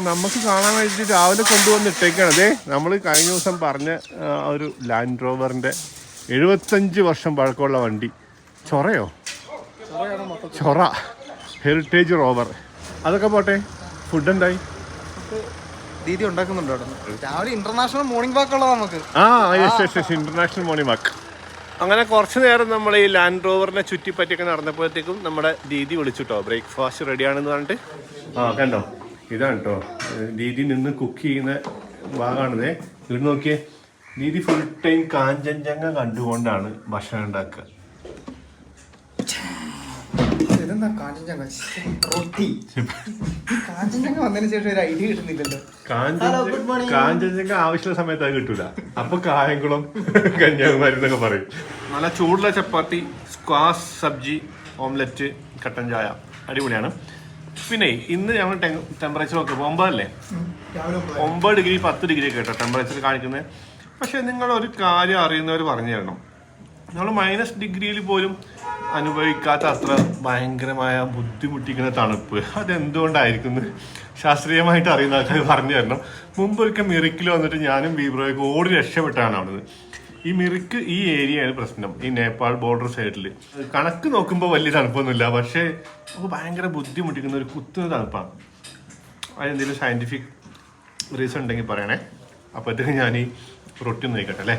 നമുക്ക് കാണാൻ വേണ്ടി രാവിലെ കൊണ്ടുവന്നിട്ടേക്കാണ്. അതെ നമ്മൾ കഴിഞ്ഞ ദിവസം പറഞ്ഞ ഒരു ലാൻഡ് റോവറിൻ്റെ 75 വർഷം പഴക്കമുള്ള വണ്ടി. ചൊറ ഹെറിറ്റേജ് റോവർ. അതൊക്കെ പോട്ടെ, ഫുഡ് എന്തായി? ദീദി ഉണ്ടാക്കുന്നുണ്ടോ രാവിലെ? ഇന്റർനാഷണൽ മോർണിംഗ് വാക്ക് ഉള്ളത് നമുക്ക്. International morning walk. അങ്ങനെ കുറച്ച് നേരം നമ്മൾ ഈ ലാൻഡ് റോവറിനെ ചുറ്റിപ്പറ്റിയൊക്കെ നടന്നപ്പോഴത്തേക്കും നമ്മുടെ ദീദി വിളിച്ചിട്ടോ. ബ്രേക്ക്ഫാസ്റ്റ് റെഡിയാണെന്ന് പറഞ്ഞിട്ട്. കണ്ടോ, ഇതാണ് കേട്ടോ ദീദി നിന്ന് കുക്ക് ചെയ്യുന്ന ഭാഗമാണിതേ. ഇവിടെ നോക്കിയേ, ദീദി ഫുൾ ടൈം കാഞ്ചൻജംഗ കണ്ടുകൊണ്ടാണ് ഭക്ഷണം ഉണ്ടാക്കുക. കാഞ്ചൻജംഗ ആവശ്യമുള്ള സമയത്ത് അത് കിട്ടൂല. അപ്പൊ കായംകുളം കന്യാകുമാരി എന്നൊക്കെ പറയും. നല്ല ചൂടുള്ള ചപ്പാത്തി, സ്ക്വാഷ് സബ്ജി, ഓംലെറ്റ്, കട്ടൻ ചായ, അടിപൊളിയാണ്. പിന്നെ ഇന്ന് ഞങ്ങൾ ടെമ്പറേച്ചർ നോക്കിയപ്പോൾ 9 അല്ലേ? 9 ഡിഗ്രി 10 ഡിഗ്രി ഒക്കെ കേട്ടോ ടെമ്പറേച്ചർ കാണിക്കുന്നത്. പക്ഷെ നിങ്ങൾ ഒരു കാര്യം അറിയുന്നവർ പറഞ്ഞു തരണം, നമ്മൾ -ഡിഗ്രിയിൽ പോലും അനുഭവിക്കാത്ത അത്ര ഭയങ്കരമായ ബുദ്ധിമുട്ടിക്കുന്ന തണുപ്പ് അതെന്തുകൊണ്ടായിരിക്കും? ശാസ്ത്രീയമായിട്ട് അറിയുന്ന ആൾക്കാർ പറഞ്ഞു തരണം. മുമ്പൊരിക്കൽ മിറിക്കിൽ വന്നിട്ട് ഞാനും ബീബ്രോയൊക്കെ ഓടി രക്ഷപ്പെട്ടാണ് അവിടുന്ന്. ഈ മിറിക്ക് ഈ ഏരിയയാണ് പ്രശ്നം, ഈ നേപ്പാൾ ബോർഡർ സൈഡിൽ. കണക്ക് നോക്കുമ്പോൾ വലിയ തണുപ്പൊന്നുമില്ല, പക്ഷേ നമുക്ക് ഭയങ്കര ബുദ്ധിമുട്ടിക്കുന്ന ഒരു കുത്തുന്ന തണുപ്പാണ്. അതിനെന്തെങ്കിലും സയൻറ്റിഫിക് റീസൺ ഉണ്ടെങ്കിൽ പറയണേ. അപ്പോഴത്തേക്ക് ഞാൻ ഈ റൊട്ടി ഒന്ന് കഴിക്കട്ടെ അല്ലേ.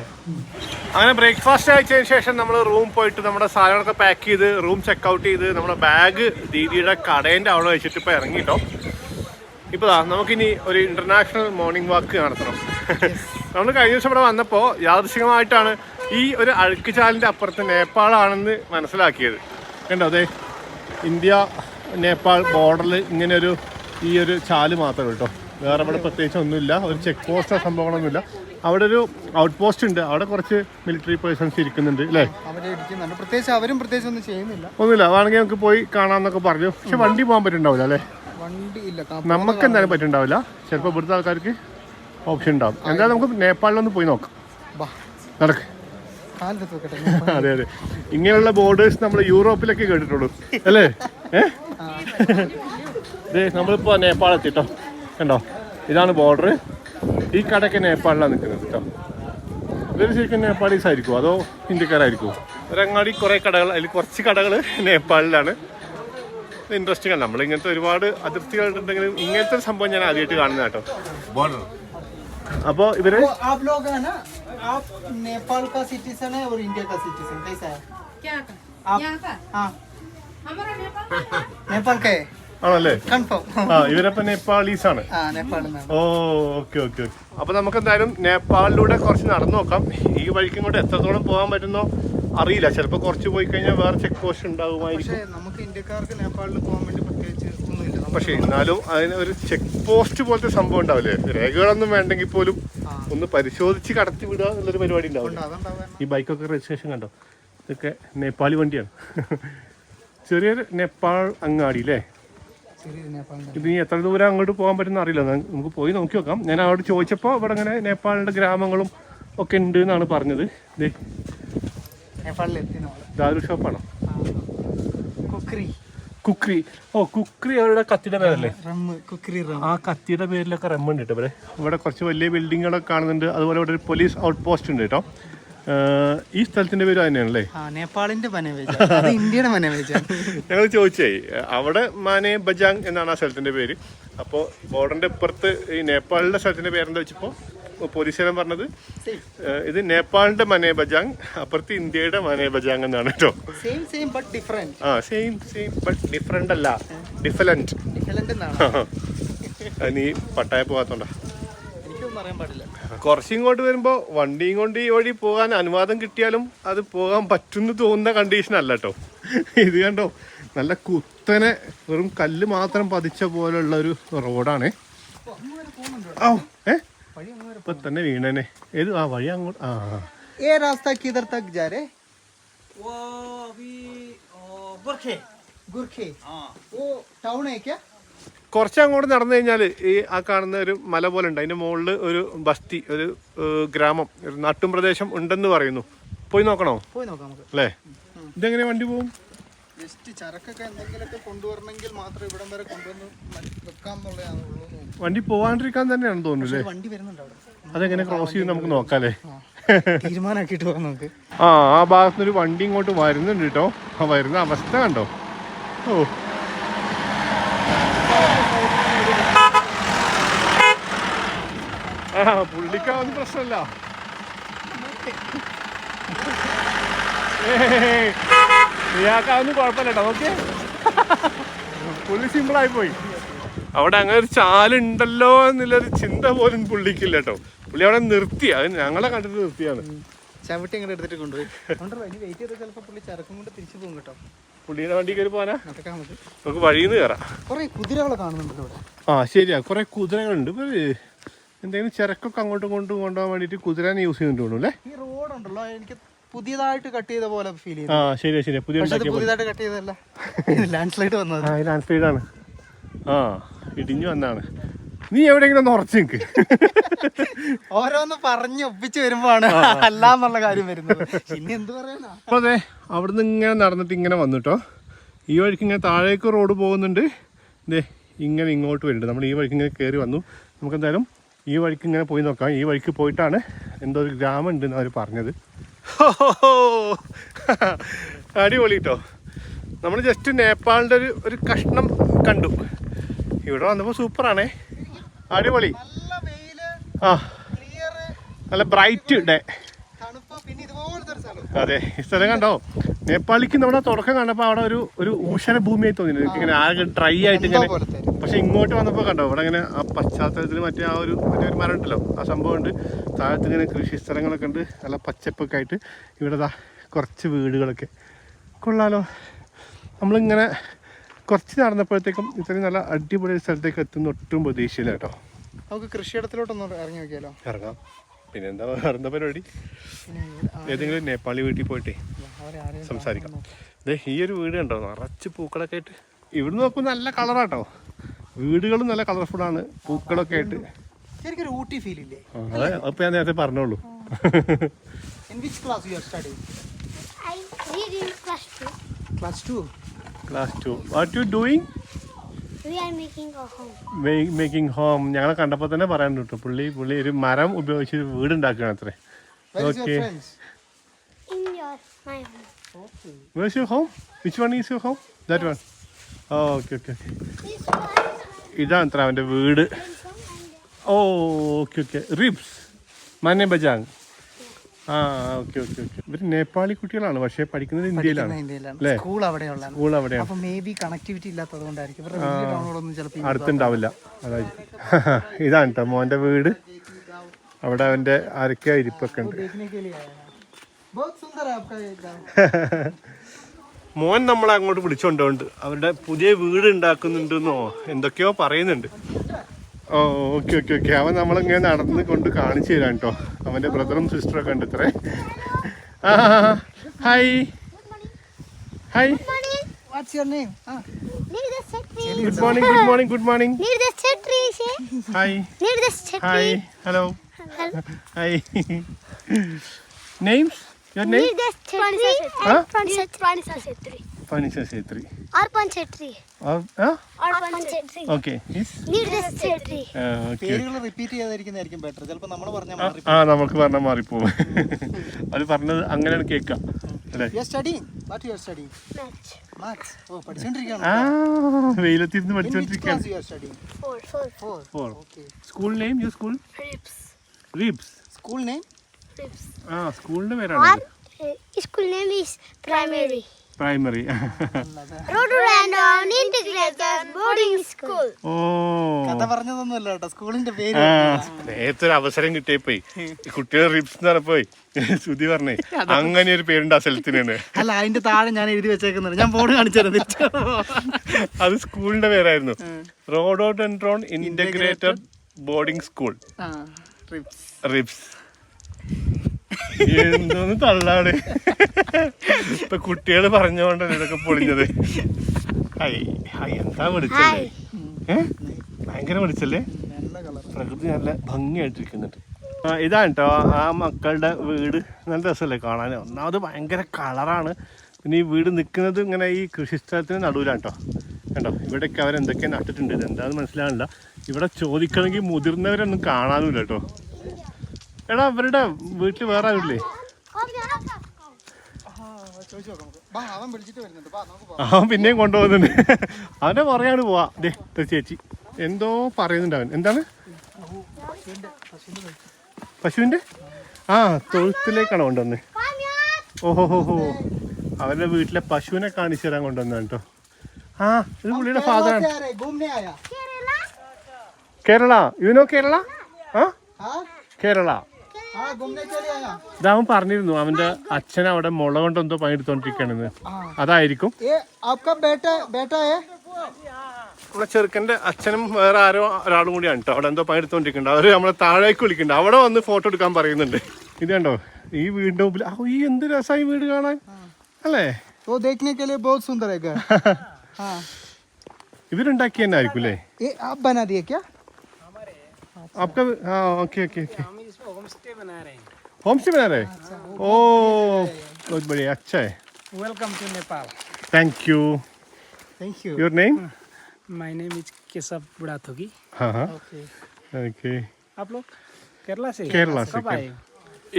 അങ്ങനെ ബ്രേക്ക്ഫാസ്റ്റ് കഴിച്ചതിന് ശേഷം നമ്മൾ റൂം പോയിട്ട് നമ്മുടെ സാധനങ്ങളൊക്കെ പാക്ക് ചെയ്ത് റൂം ചെക്കൗട്ട് ചെയ്ത് നമ്മുടെ ബാഗ് ദീദിയുടെ കടേൻ്റെ അവിടെ വെച്ചിട്ട് ഇപ്പോൾ ഇറങ്ങിയിട്ടോ. ഇപ്പോൾ നമുക്കിനി ഒരു ഇന്റർനാഷണൽ മോർണിംഗ് വാക്ക് നടത്തണം. നമ്മൾ കഴിഞ്ഞ ദിവസം ഇവിടെ വന്നപ്പോൾ യാദൃശികമായിട്ടാണ് ഈ ഒരു അഴുക്കുചാലിൻ്റെ അപ്പുറത്ത് നേപ്പാളാണെന്ന് മനസ്സിലാക്കിയത്. കണ്ടോ, അതെ ഇന്ത്യ നേപ്പാൾ ബോർഡറിൽ ഇങ്ങനെ ഈ ഒരു ചാല് മാത്രമേ കേട്ടോ. വേറെ ഇവിടെ പ്രത്യേകിച്ച് ഒന്നുമില്ല. ഒരു ചെക്ക് പോസ്റ്റോ സംഭവങ്ങളൊന്നുമില്ല. അവിടെ ഒരു ഔട്ട് പോസ്റ്റ് ഉണ്ട്. അവിടെ കുറച്ച് മിലിറ്ററി പേഴ്സൺസ് ഇരിക്കുന്നുണ്ട് അല്ലേ? ഒന്നുമില്ല. വേണമെങ്കിൽ നമുക്ക് പോയി കാണാമെന്നൊക്കെ പറഞ്ഞു. പക്ഷെ വണ്ടി പോകാൻ പറ്റുന്നുണ്ടാവില്ല അല്ലേ? നമുക്ക് എന്തായാലും പറ്റുന്നുണ്ടാവില്ല. ചിലപ്പോൾ ഇവിടുത്തെ ആൾക്കാർക്ക് ഓപ്ഷൻ ഉണ്ടാവും. എന്തായാലും നമുക്ക് നേപ്പാളിലൊന്ന് പോയി നോക്കാം. നടക്ക്. കാലെടുത്ത് വെക്കട്ടെ. അതെ അതെ, ഇങ്ങനെയുള്ള ബോർഡേഴ്സ് നമ്മൾ യൂറോപ്പിലൊക്കെ കേട്ടിട്ടുള്ളൂ അല്ലേ? നമ്മളിപ്പോൾ നേപ്പാൾ എത്തിട്ടോ, കണ്ടോ ഇതാണ് ബോർഡർ. ഈ കടയൊക്കെ നേപ്പാളിലാണ് നിൽക്കുന്നത് കേട്ടോ. ഇവർ ശരിക്കും നേപ്പാളീസ് ആയിരിക്കുമോ അതോ ഇന്ത്യക്കാരായിരിക്കുമോ? ഒരങ്ങാടി കുറേ കടകൾ, അതിൽ കുറച്ച് കടകൾ നേപ്പാളിലാണ്. ഇൻട്രസ്റ്റിംഗ് ആണ്. നമ്മൾ ഇങ്ങനത്തെ ഒരുപാട് അതിർത്തികളുണ്ടെങ്കിലും ഇങ്ങനത്തെ ഒരു സംഭവം ഞാൻ ആദ്യമായിട്ട് കാണുന്നത് കേട്ടോ, ബോർഡർ. അപ്പോൾ ഇവര് आप नेपाल का सिटीजन है और इंडिया का सिटीजन, कैसा है? क्या का? आप यहाँ का? हाँ हमारा नेपाल का है। नेपाल का है ആണല്ലേ? കൺഫേം. ആ, ഇവരപ്പം നേപ്പാളീസ് ആണ്. ആ നേപ്പാളിൽ നിന്നാണ്. ഓ ഓക്കെ ഓക്കെ ഓക്കെ. അപ്പോൾ നമുക്ക് എന്തായാലും നേപ്പാളിലൂടെ കുറച്ച് നടന്നു നോക്കാം. ഈ വഴിക്കും കൊണ്ട് എത്രത്തോളം പോകാൻ പറ്റുന്നോ അറിയില്ല. ചിലപ്പോൾ കുറച്ച് പോയി കഴിഞ്ഞാൽ വേറെ ചെക്ക് പോസ്റ്റ് ഉണ്ടാകുമായിരിക്കും. പക്ഷേ നമുക്ക് ഇന്ത്യക്കാർക്ക് നേപ്പാളിൽ പോകാൻ വേണ്ടി പ്രത്യേകിച്ച് ഒന്നുമില്ല. പക്ഷേ എന്നാലും അതിന് ഒരു ചെക്ക് പോസ്റ്റ് പോലത്തെ സംഭവം ഉണ്ടാവില്ലേ? രേഖകളൊന്നും വേണ്ടെങ്കിൽ പോലും ഒന്ന് പരിശോധിച്ച് കടത്തി വിടുക എന്നുള്ളൊരു പരിപാടി ഉണ്ടാവില്ല. ഈ ബൈക്കൊക്കെ രജിസ്ട്രേഷൻ കണ്ടോ, ഇതൊക്കെ നേപ്പാളി വണ്ടിയാണ്. ചെറിയൊരു നേപ്പാൾ അങ്ങാടി അല്ലേ? ഇത് ഇനി എത്ര ദൂരം അങ്ങോട്ട് പോകാൻ പറ്റുന്ന അറിയില്ല. നമുക്ക് പോയി നോക്കി നോക്കാം. ഞാൻ അവിടെ ചോദിച്ചപ്പോൾ ഇവിടെ ഇങ്ങനെ നേപ്പാളിൻ്റെ ഗ്രാമങ്ങളും ഒക്കെ ഉണ്ട് എന്നാണ് പറഞ്ഞത്. ഇതേ ദാരു ഷോപ്പാണോ? കുക്രി. ഓ കുക്രി അവരുടെ കത്തിയുടെ പേരല്ലേ? ആ കത്തിയുടെ പേരിലൊക്കെ റമ്മുണ്ട് കേട്ടോ. ഇവിടെ കുറച്ച് വലിയ ബിൽഡിങ്ങുകളൊക്കെ കാണുന്നുണ്ട്. അതുപോലെ ഇവിടെ ഒരു പോലീസ് ഔട്ട് പോസ്റ്റ് ഉണ്ട് കേട്ടോ. ഈ സ്ഥലത്തിന്റെ പേര് തന്നെയാണല്ലേ? നേപ്പാളിന്റെ ഇന്ത്യയുടെ ഞങ്ങൾ ചോദിച്ചേ, അവിടെ മാനേ ബജാങ് എന്നാണ് ആ സ്ഥലത്തിന്റെ പേര്. അപ്പോൾ ബോർഡറിന്റെ ഇപ്പുറത്ത് ഈ നേപ്പാളിന്റെ സ്ഥലത്തിന്റെ പേരെന്താ വെച്ചപ്പോൾ പോലീസുകാരൻ പറഞ്ഞത് ഇത് നേപ്പാളിന്റെ മനേ ബജാങ്, അപ്പുറത്ത് ഇന്ത്യയുടെ മനേ ബജാങ് എന്നാണ് കേട്ടോ. ആ സെയിം ബട്ട് ഡിഫറെന്റ് അല്ല, ഡിഫറെന്റ്. നീ പട്ടായ പോകാത്തോണ്ടാ. കുറച്ചിങ്ങോട്ട് വരുമ്പോൾ വണ്ടിയും കൊണ്ട് ഈ വഴി പോകാൻ അനുവാദം കിട്ടിയാലും അത് പോകാൻ പറ്റുമെന്ന് തോന്നുന്ന കണ്ടീഷൻ അല്ല കേട്ടോ. ഇത് കണ്ടോ, നല്ല കുത്തനെ വെറും കല്ല് മാത്രം പതിച്ച പോലുള്ള ഒരു റോഡാണ്. ഇപ്പൊ തന്നെ വീണനെ. ഏത് ആ വഴി അങ്ങോട്ട്? ആ കുറച്ച് അങ്ങോട്ട് നടന്നു കഴിഞ്ഞാൽ ഈ ആ കാണുന്ന ഒരു മല പോലെ ഉണ്ട്. അതിന്റെ മുകളിൽ ഒരു ബസ്തി, ഒരു ഗ്രാമം, ഒരു നാട്ടും പ്രദേശം ഉണ്ടെന്ന് പറയുന്നു. പോയി നോക്കണോ? പോയി നോക്കാം അല്ലേ? ഇതെങ്ങനെ വണ്ടി പോകും? ചരക്കൊക്കെ എന്തെങ്കിലുമൊക്കെ കൊണ്ടുവരണമെങ്കിൽ മാത്രം ഇവിടം വരെ കൊണ്ടുവന്ന് വെക്കാന്നുള്ളതാണ്. വണ്ടി പോവാണ്ടിരിക്കാൻ തന്നെയാണെന്ന് തോന്നുന്നു. വണ്ടി വരുന്നുണ്ട് അവിടെ. അതെങ്ങനെ ക്രോസ് ചെയ്യും നമുക്ക് നോക്കാല്ലേ? തീരുമാനമാക്കിയിട്ട് പോകാം നമുക്ക്. ആ ഭാഗത്തുനിന്നൊരു വണ്ടി ഇങ്ങോട്ട് വരുന്നുണ്ട് കേട്ടോ. ആ വരുന്ന അവസ്ഥ കണ്ടോ? ഓ പുള്ളിക്കാവുന്ന പ്രശ്നമല്ല. ഇയാൾക്കാവുന്ന കുഴപ്പമില്ല കേട്ടോ. ഓക്കെ, പുള്ളി സിമ്പിളായി പോയി. അവിടെ അങ്ങനെ ഒരു ചാലുണ്ടല്ലോ എന്നുള്ളൊരു ചിന്ത പോലും പുള്ളിക്കില്ല കേട്ടോ. പുള്ളി അവിടെ നിർത്തി, അത് ഞങ്ങളെ കണ്ടിട്ട് നിർത്തിയാണ്. ചവിട്ടി അങ്ങോട്ട് എടുത്തിട്ട് കൊണ്ടുപോയി വെയിറ്റ് ചെയ്ത് ചിലപ്പോൾ പുള്ളി ചരക്കും കൊണ്ട് തിരിച്ചു പോകും കേട്ടോ. പുള്ളിയുടെ വണ്ടി കയറി പോകാനാ? നമുക്ക് വഴിയിൽ നിന്ന് കയറാം. കുറെ കുതിരകളെ കാണുന്നുണ്ട് ഇവിടെ. ആ ശരിയാ, കുറെ കുതിരകളുണ്ട്. ഇപ്പൊ എന്തെങ്കിലും ചരക്കൊക്കെ അങ്ങോട്ടും ഇങ്ങോട്ടും കൊണ്ടുപോകാൻ വേണ്ടിട്ട് കുതിരനെ യൂസ് ചെയ്യുന്നുണ്ട് അല്ലേ? ഈ റോഡ് ഉണ്ടല്ലോ, എനിക്ക് പുതിയതായിട്ട് കട്ട് ചെയ്ത പോലെ ഫീൽ ചെയ്തു. ആ ശരിയാ, പുതിയതായിട്ട് കട്ട് ചെയ്തല്ല, ലാൻഡ് സ്ലൈഡ് വന്നത്. ലാൻഡ് സ്ലൈഡ് ആണ്. ആ ഇടിഞ്ഞു വന്നാണ്. നീ എവിടെയെങ്കിലും ഒന്ന് ഉറച്ചു നിൽക്ക്. ഓരോന്ന് പറഞ്ഞ് ഒപ്പിച്ച് വരുമ്പോഴാണ് അല്ലാന്നുള്ള കാര്യം വരുന്നത്. ഇനി എന്ത് പറയാനാ? അപ്പൊ അതെ, അവിടുന്ന് ഇങ്ങനെ നടന്നിട്ട് ഇങ്ങനെ വന്നിട്ടോ. ഈ വഴിക്ക് ഇങ്ങനെ താഴേക്ക് റോഡ് പോകുന്നുണ്ട്. ഇതേ ഇങ്ങനെ ഇങ്ങോട്ട് വരുന്നുണ്ട്. നമ്മൾ ഈ വഴിക്ക് ഇങ്ങനെ കയറി വന്നു. നമുക്ക് എന്തായാലും ഈ വഴിക്ക് ഇങ്ങനെ പോയി നോക്കാം. ഈ വഴിക്ക് പോയിട്ടാണ് എന്തോ ഒരു ഗ്രാമം ഉണ്ടെന്ന് അവർ പറഞ്ഞത്. അടിപൊളി കേട്ടോ. നമ്മൾ ജസ്റ്റ് നേപ്പാളിൻ്റെ ഒരു കഷ്ണം കണ്ടു. ഇവിടെ വന്നപ്പോൾ സൂപ്പറാണേ, അടിപൊളി. ആ നല്ല ബ്രൈറ്റ് ഡേ. അതെ, ഈ സ്ഥലം കണ്ടോ? നേപ്പാളിക്ക് നമ്മുടെ തുടക്കം കണ്ടപ്പോൾ അവിടെ ഒരു ഊഷര ഭൂമിയായി തോന്നി. ഇങ്ങനെ ആകെ ഡ്രൈ ആയിട്ട് ഇങ്ങനെ. പക്ഷെ ഇങ്ങോട്ട് വന്നപ്പോൾ കണ്ടോ, ഇവിടെ ഇങ്ങനെ ആ പശ്ചാത്തലത്തിൽ മറ്റേ ഒരു മരം ഉണ്ടല്ലോ, ആ സംഭവം ഉണ്ട്. താഴത്ത് ഇങ്ങനെ കൃഷി സ്ഥലങ്ങളൊക്കെ ഉണ്ട്, നല്ല പച്ചപ്പൊക്കെ ആയിട്ട്. ഇവിടെ കുറച്ച് വീടുകളൊക്കെ കൊള്ളാലോ. നമ്മളിങ്ങനെ കുറച്ച് നടന്നപ്പോഴത്തേക്കും ഇത്രയും നല്ല അടിപൊളി സ്ഥലത്തേക്ക് എത്തുന്ന ഒട്ടും പ്രതീക്ഷയില്ല കേട്ടോ. നമുക്ക് കൃഷിയിടത്തിലോട്ടൊന്ന് ഇറങ്ങി നോക്കിയാലോ? ഇറങ്ങാം. പിന്നെ എന്താ പരിപാടി? ഏതെങ്കിലും നേപ്പാളി വീട്ടിൽ പോയിട്ടേ സംസാരിക്കാം. അതെ, ഈ ഒരു വീട് കണ്ടോ, നിറച്ച് പൂക്കളൊക്കെ ആയിട്ട്. ഇവിടുന്ന് നോക്കുമ്പോൾ നല്ല കളറാട്ടോ. വീടുകളും നല്ല കളർഫുള്ളാണ്, പൂക്കളൊക്കെ ആയിട്ട്. ശരിക്കും ഊട്ടി ഫീൽ ഇല്ലേ? അതെ, അപ്പൊ ഞാൻ നേരത്തെ പറഞ്ഞോളൂ. In which class you are studying? I read in class 2. Class 2. Class 2. What you doing? We are making a home. Making home. ഞങ്ങളെ കണ്ടപ്പോൾ തന്നെ പറയാൻ കേട്ടോ, പുള്ളി ഒരു മരം ഉപയോഗിച്ച് വീട് ഉണ്ടാക്കുകയാണ് അത്രേ. Where is Okay. your friends? In my home. Okay. Where's your home? Which one is your home? That one. Oh, okay. This one ഇതാണ് അത്ര അവൻ്റെ വീട്. ഓ ഓക്കെ. റിബ്സ് മനെ ബജാങ്. ആ ഓക്കെ. ഇവർ നേപ്പാളി കുട്ടികളാണ്, പക്ഷേ പഠിക്കുന്നത് ഇന്ത്യയിലാണ് അല്ലേ? സ്കൂൾ അവിടെയുള്ള സ്കൂൾ അവിടെയാണ്. അപ്പൊ മേ ബി കണക്ടിവിറ്റി ഇല്ലാത്തത് കൊണ്ടായിരിക്കും ഇവരുടെ വലിയ ടൗണുകളൊന്നും ചിലപ്പോൾ അടുത്തുണ്ടാവില്ല, അതായിരിക്കും. ഇതാണ് കേട്ടോ മോൻ്റെ വീട്. അവിടെ അവൻ്റെ അരക്ക ഇരിപ്പൊക്കെ ഉണ്ട്. മോൻ നമ്മളെ അങ്ങോട്ട് വിളിച്ചോണ്ടോണ്ട് അവരുടെ പുതിയ വീട് ഉണ്ടാക്കുന്നുണ്ടെന്നോ എന്തൊക്കെയോ പറയുന്നുണ്ട്. ഓ ഓക്കെ. അവൻ നമ്മളിങ്ങനെ നടന്ന് കൊണ്ട് കാണിച്ചു തരാം കേട്ടോ. അവൻ്റെ ബ്രദറും സിസ്റ്ററൊക്കെ ഉണ്ട് ഇത്രേ. Hi. What's your name? Need the set tree. Good morning. Need the set tree. Say. Hi. Need the set hi. tree. Hello. Hello. Hi. Names? Your name? Need the set tree. Huh? Panisha set tree. Panisha Setri. Or Panchet tree. Or Panchet tree. okay. Yes. Need the set tree. Okay. പേരുകൾ repeat ചെയ്യാതിരിക്കുന്നതായിരിക്കും better. ചിലപ്പോൾ നമ്മൾ പറഞ്ഞാൽ മാറി. നമുക്ക് പറഞ്ഞാൽ മാറിപ്പോവും. അത് പറഞ്ഞത് അങ്ങനെയാണ് കേൾക്കാം അല്ലേ? You are studying. What you are studying? Match. Maths. ഓ പഠിച്ചുകൊണ്ടിരിക്കുകയാണ്. വെയിലത്തിരുന്ന് In which class പഠിച്ചോണ്ടിരിക്കുകയാണ്. you are studying? 4. 4. Okay. School name? Your school? Ribs. RIBS. School name? Ribs. സ്കൂളിന്റെ പേരാണ് School name is primary. Primary. Rhododendron Integrated Boarding School. ഓ കഥ പറഞ്ഞതൊന്നുമല്ല കേട്ടോ, സ്കൂളിന്റെ പേര്. നേരത്തെ ഒരു അവസരം കിട്ടിയപ്പോയി കുട്ടികൾ റിബ്സ് എന്ന് പറഞ്ഞപ്പോയി ശ്രുതി പറഞ്ഞേ അങ്ങനെ ഒരു പേരുണ്ട് ആ സ്ഥലത്തിനാണ്. അല്ല, അതിന്റെ താഴെ ഞാൻ എഴുതി വെച്ചേക്കുന്നുണ്ട്. ഞാൻ ബോർഡ് കാണിച്ചു. അത് സ്കൂളിന്റെ പേരായിരുന്നു. Rhododendron integrated boarding school ribs. എന്തോന്ന് തള്ളാണ് ഇപ്പൊ കുട്ടികൾ പറഞ്ഞോണ്ടാണ് ഇതൊക്കെ പൊളിഞ്ഞത്. എന്താ വിളിച്ചല്ലേ? ഭയങ്കര വിളിച്ചല്ലേ? പ്രകൃതി നല്ല ഭംഗിയായിട്ടിരിക്കുന്നുണ്ട്. ഇതാണ് കേട്ടോ ആ മക്കളുടെ വീട്. നല്ല രസമല്ലേ കാണാൻ? ഒന്നാമത് ഭയങ്കര കളറാണ്. പിന്നെ ഈ വീട് നിൽക്കുന്നത് ഇങ്ങനെ ഈ കൃഷിസ്ഥലത്തിന് നടുവിലാണ് കേട്ടോ. കണ്ടോ ഇവിടെയൊക്കെ അവരെന്തൊക്കെ നട്ടിട്ടുണ്ട്. ഇതെന്താണെന്ന് മനസ്സിലാവില്ല. ഇവിടെ ചോദിക്കണമെങ്കിൽ മുതിർന്നവരൊന്നും കാണാനുമില്ല കേട്ടോ. എടാ അവരുടെ വീട്ടിൽ വേറെ ആരില്ലേ? അവൻ പിന്നെയും കൊണ്ടുപോകുന്നുണ്ട്. അവന്റെ പുറകെയാണ് പോവാ. ചേച്ചി എന്തോ പറയുന്നുണ്ട്. അവൻ എന്താണ്? പശുവിന്റെ തൊഴുത്തിലേക്കാണ് കൊണ്ടുവന്നത്. ഓഹോ അവരുടെ വീട്ടിലെ പശുവിനെ കാണിച്ചു തരാൻ കൊണ്ടുവന്നാണ് കേട്ടോ. ഇത് പുള്ളിയുടെ ഫാദറാണ്. കേരള. You know Kerala? കേരള. ഇതാവൻ പറഞ്ഞിരുന്നു അവന്റെ അച്ഛൻ അവിടെ മുള കൊണ്ട് എന്തോ പണിയെടുത്തോണ്ടിരിക്കണെന്ന്. അതായിരിക്കും. നമ്മുടെ ചെറുക്കന്റെ അച്ഛനും വേറെ ആരോ ഒരാളും കൂടിയാണ് കേട്ടോ അവിടെ എന്തോ പണിയെടുത്തോണ്ടിരിക്കുന്നുണ്ട്. അവര് നമ്മളെ താഴേക്ക് വിളിക്കുന്നുണ്ട്. അവിടെ വന്ന് ഫോട്ടോ എടുക്കാൻ പറയുന്നുണ്ട്. ഇത് കണ്ടോ ഈ വീടിന്റെ മുമ്പിൽ ഈ എന്ത് രസമായി വീട് കാണാൻ അല്ലേ? ഇവരുണ്ടാക്കി തന്നെ ആയിരിക്കും അല്ലേ? आपका ओके होम स्टे बना रहे? ओ बहुत बढ़िया, अच्छा है. Welcome to Nepal. Thank you. Your name? My name is Keshav Budathogi. हाँ okay. आप लोग केरला से? केरला से. कब आए?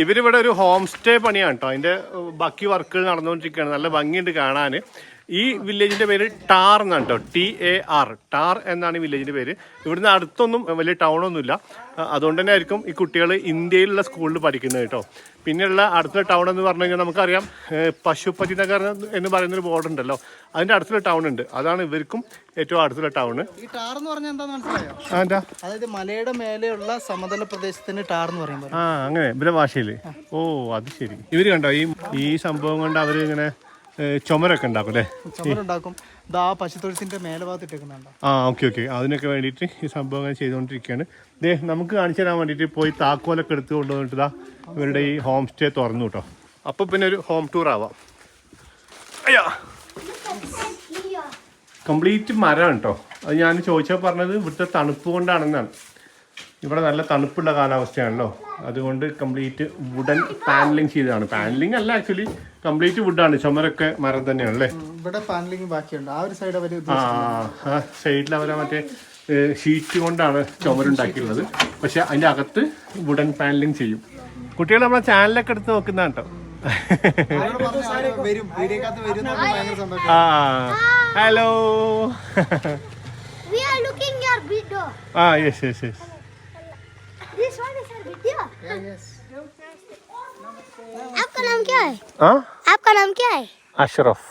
ഇവരിവിടെ ഒരു ഹോം സ്റ്റേ പണിയാണ് കേട്ടോ. അതിന്റെ ബാക്കി വർക്കുകൾ നടന്നുകൊണ്ടിരിക്കുകയാണ്. നല്ല ഭംഗിയുണ്ട് കാണാൻ. ഈ വില്ലേജിന്റെ പേര് ടാർ എന്നാണ് കേട്ടോ. TAR ടാർ എന്നാണ് ഈ വില്ലേജിന്റെ പേര്. ഇവിടുന്ന് അടുത്തൊന്നും വലിയ ടൗണൊന്നുമില്ല. അതുകൊണ്ട് തന്നെ ആയിരിക്കും ഈ കുട്ടികൾ ഇന്ത്യയിലുള്ള സ്കൂളിൽ പഠിക്കുന്നത് കേട്ടോ. പിന്നെയുള്ള അടുത്തുള്ള ടൗൺ എന്ന് പറഞ്ഞു കഴിഞ്ഞാൽ നമുക്കറിയാം പശുപതി നഗർ എന്ന് പറയുന്നൊരു ബോർഡ് ഉണ്ടല്ലോ. അതിന്റെ അടുത്തുള്ള ടൗൺ ഉണ്ട്. അതാണ് ഇവർക്കും ഏറ്റവും അടുത്തുള്ള ടൗണ്. ഈ ടാർ എന്ന് പറഞ്ഞാൽ എന്താന്ന് മനസ്സിലായോ? എന്താ? അതായത് മലയുടെ മേലെയുള്ള സമതല പ്രദേശത്തിന് ടാർ എന്ന് പറയുമ്പോൾ അങ്ങനെ ഇവരുടെ ഭാഷയില്. ഓ അത് ശരി. ഇവര് കണ്ടോ ഈ സംഭവം കൊണ്ട് അവര് ഇങ്ങനെ ചുമരൊക്കെ ഉണ്ടാക്കും അല്ലേ? ചുമരുണ്ടാക്കും. ഇതാ പശുത്തൊഴുത്തിന്റെ മേലെ ഭാഗത്ത് ഇട്ടേക്കുന്നുണ്ടോ? ഓക്കെ അതിനൊക്കെ വേണ്ടിയിട്ട് ഈ സംഭവങ്ങൾ ചെയ്തുകൊണ്ടിരിക്കുകയാണ്. നമുക്ക് കാണിച്ചു തരാൻ വേണ്ടിയിട്ട് പോയി താക്കോലൊക്കെ എടുത്ത് കൊണ്ടുവന്നിട്ട് ഇവരുടെ ഈ ഹോം സ്റ്റേ തുറന്നു കേട്ടോ. അപ്പോൾ പിന്നെ ഒരു ഹോം ടൂർ ആവാം. അയ്യാ കംപ്ലീറ്റ് മരമാണ് കേട്ടോ. അത് ഞാൻ ചോദിച്ചാൽ പറഞ്ഞത് ഇവിടുത്തെ തണുപ്പ് കൊണ്ടാണെന്നാണ്. ഇവിടെ നല്ല തണുപ്പുള്ള കാലാവസ്ഥയാണല്ലോ, അതുകൊണ്ട് കംപ്ലീറ്റ് വുഡൻ പാനലിംഗ് ചെയ്തതാണ്. പാനലിംഗ് അല്ല, ആക്ച്വലി കംപ്ലീറ്റ് വുഡാണ്. ചുമരൊക്കെ മരം തന്നെയാണ് അല്ലേ? ഇവിടെ പാനലിംഗ് ബാക്കിയുണ്ട്. ആ ഒരു സൈഡ് അവർ ആ സൈഡിൽ അവരെ മറ്റേ ഷീറ്റ് കൊണ്ടാണ് ചുമരുണ്ടാക്കിയിട്ടുള്ളത്. പക്ഷെ അതിൻ്റെ അകത്ത് വുഡൻ പാനലിംഗ് ചെയ്യും. കുട്ടികൾ നമ്മളെ ചാനലൊക്കെ എടുത്ത് നോക്കുന്ന കേട്ടോ. വരും, വീഡിയോക്കകത്ത് വരും. ഭയങ്കര സന്തോഷം. Hello. We are looking your video. Yes. This one is our video. आपका नाम क्या है? आपका नाम क्या है? അഷ്റഫ്.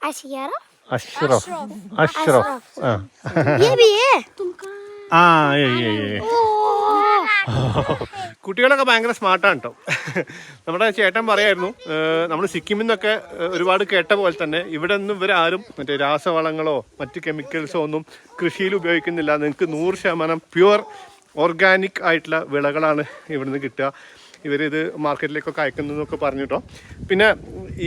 आशियारा? അഷ്റഫ്. ये भी है? കുട്ടികളൊക്കെ ഭയങ്കര സ്മാർട്ടാണ് കേട്ടോ. നമ്മുടെ ചേട്ടൻ പറയായിരുന്നു, നമ്മൾ സിക്കിമിൽ നിന്നൊക്കെ ഒരുപാട് കേട്ട പോലെ തന്നെ ഇവിടെ ഒന്നും ഇവരാരും മറ്റേ രാസവളങ്ങളോ മറ്റ് കെമിക്കൽസോ ഒന്നും കൃഷിയിൽ ഉപയോഗിക്കുന്നില്ല. നിങ്ങൾക്ക് 100% പ്യുവർ ഓർഗാനിക് ആയിട്ടുള്ള വിളകളാണ് ഇവിടുന്ന് കിട്ടുക. ഇവരിത് മാർക്കറ്റിലേക്കൊക്കെ അയക്കുന്നതെന്നൊക്കെ പറഞ്ഞു കേട്ടോ. പിന്നെ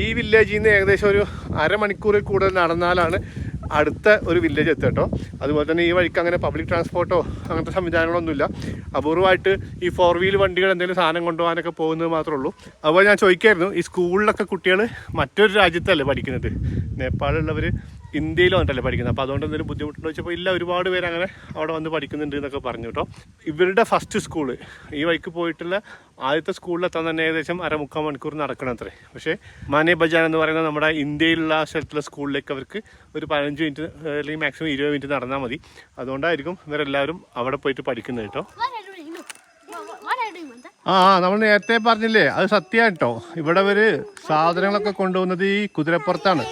ഈ വില്ലേജിൽ നിന്ന് ഏകദേശം ഒരു അരമണിക്കൂറിൽ കൂടുതൽ നടന്നാലാണ് അടുത്ത ഒരു വില്ലേജ് എത്തുക കേട്ടോ. അതുപോലെ തന്നെ ഈ വഴിക്ക് അങ്ങനെ പബ്ലിക് ട്രാൻസ്പോർട്ടോ അങ്ങനത്തെ സംവിധാനങ്ങളൊന്നുമില്ല. അപൂർവമായിട്ട് ഈ 4 വീൽ വണ്ടികൾ എന്തെങ്കിലും സാധനം കൊണ്ടുപോകാനൊക്കെ പോകുന്നത് മാത്രമേ ഉള്ളൂ. അതുപോലെ ഞാൻ ചോദിക്കായിരുന്നു, ഈ സ്കൂളിലൊക്കെ കുട്ടികൾ മറ്റൊരു രാജ്യത്തല്ലേ പഠിക്കുന്നത്, നേപ്പാളിലുള്ളവർ ഇന്ത്യയിൽ വന്നിട്ടല്ലേ പഠിക്കുന്നത്, അപ്പോൾ അതുകൊണ്ട് എന്തെങ്കിലും ബുദ്ധിമുട്ടുണ്ടോ ചോദിച്ചപ്പോൾ ഇല്ല, ഒരുപാട് പേര് അങ്ങനെ അവിടെ വന്ന് പഠിക്കുന്നുണ്ട് എന്നൊക്കെ പറഞ്ഞു കേട്ടോ. ഇവരുടെ ഫസ്റ്റ് സ്കൂള് ഈ വഴിക്ക് പോയിട്ടുള്ള ആദ്യത്തെ സ്കൂളിലെത്താൻ തന്നെ ഏകദേശം 1/4 മണിക്കൂർ നടക്കണം അത്രേ. പക്ഷേ മാനെ ബജാൻ എന്ന് പറയുന്ന നമ്മുടെ ഇന്ത്യയിലുള്ള സ്ഥലത്തുള്ള സ്കൂളിലേക്ക് അവർക്ക് ഒരു 15 മിനിറ്റ് അല്ലെങ്കിൽ മാക്സിമം 20 മിനിറ്റ് നടന്നാൽ മതി. അതുകൊണ്ടായിരിക്കും ഇവരെല്ലാവരും അവിടെ പോയിട്ട് പഠിക്കുന്നത് കേട്ടോ. നമ്മൾ നേരത്തെ പറഞ്ഞില്ലേ, അത് സത്യമാണ് കേട്ടോ. ഇവിടെ ഇവര് സാധനങ്ങളൊക്കെ കൊണ്ടുപോകുന്നത് ഈ കുതിരപ്പുറത്താണ്.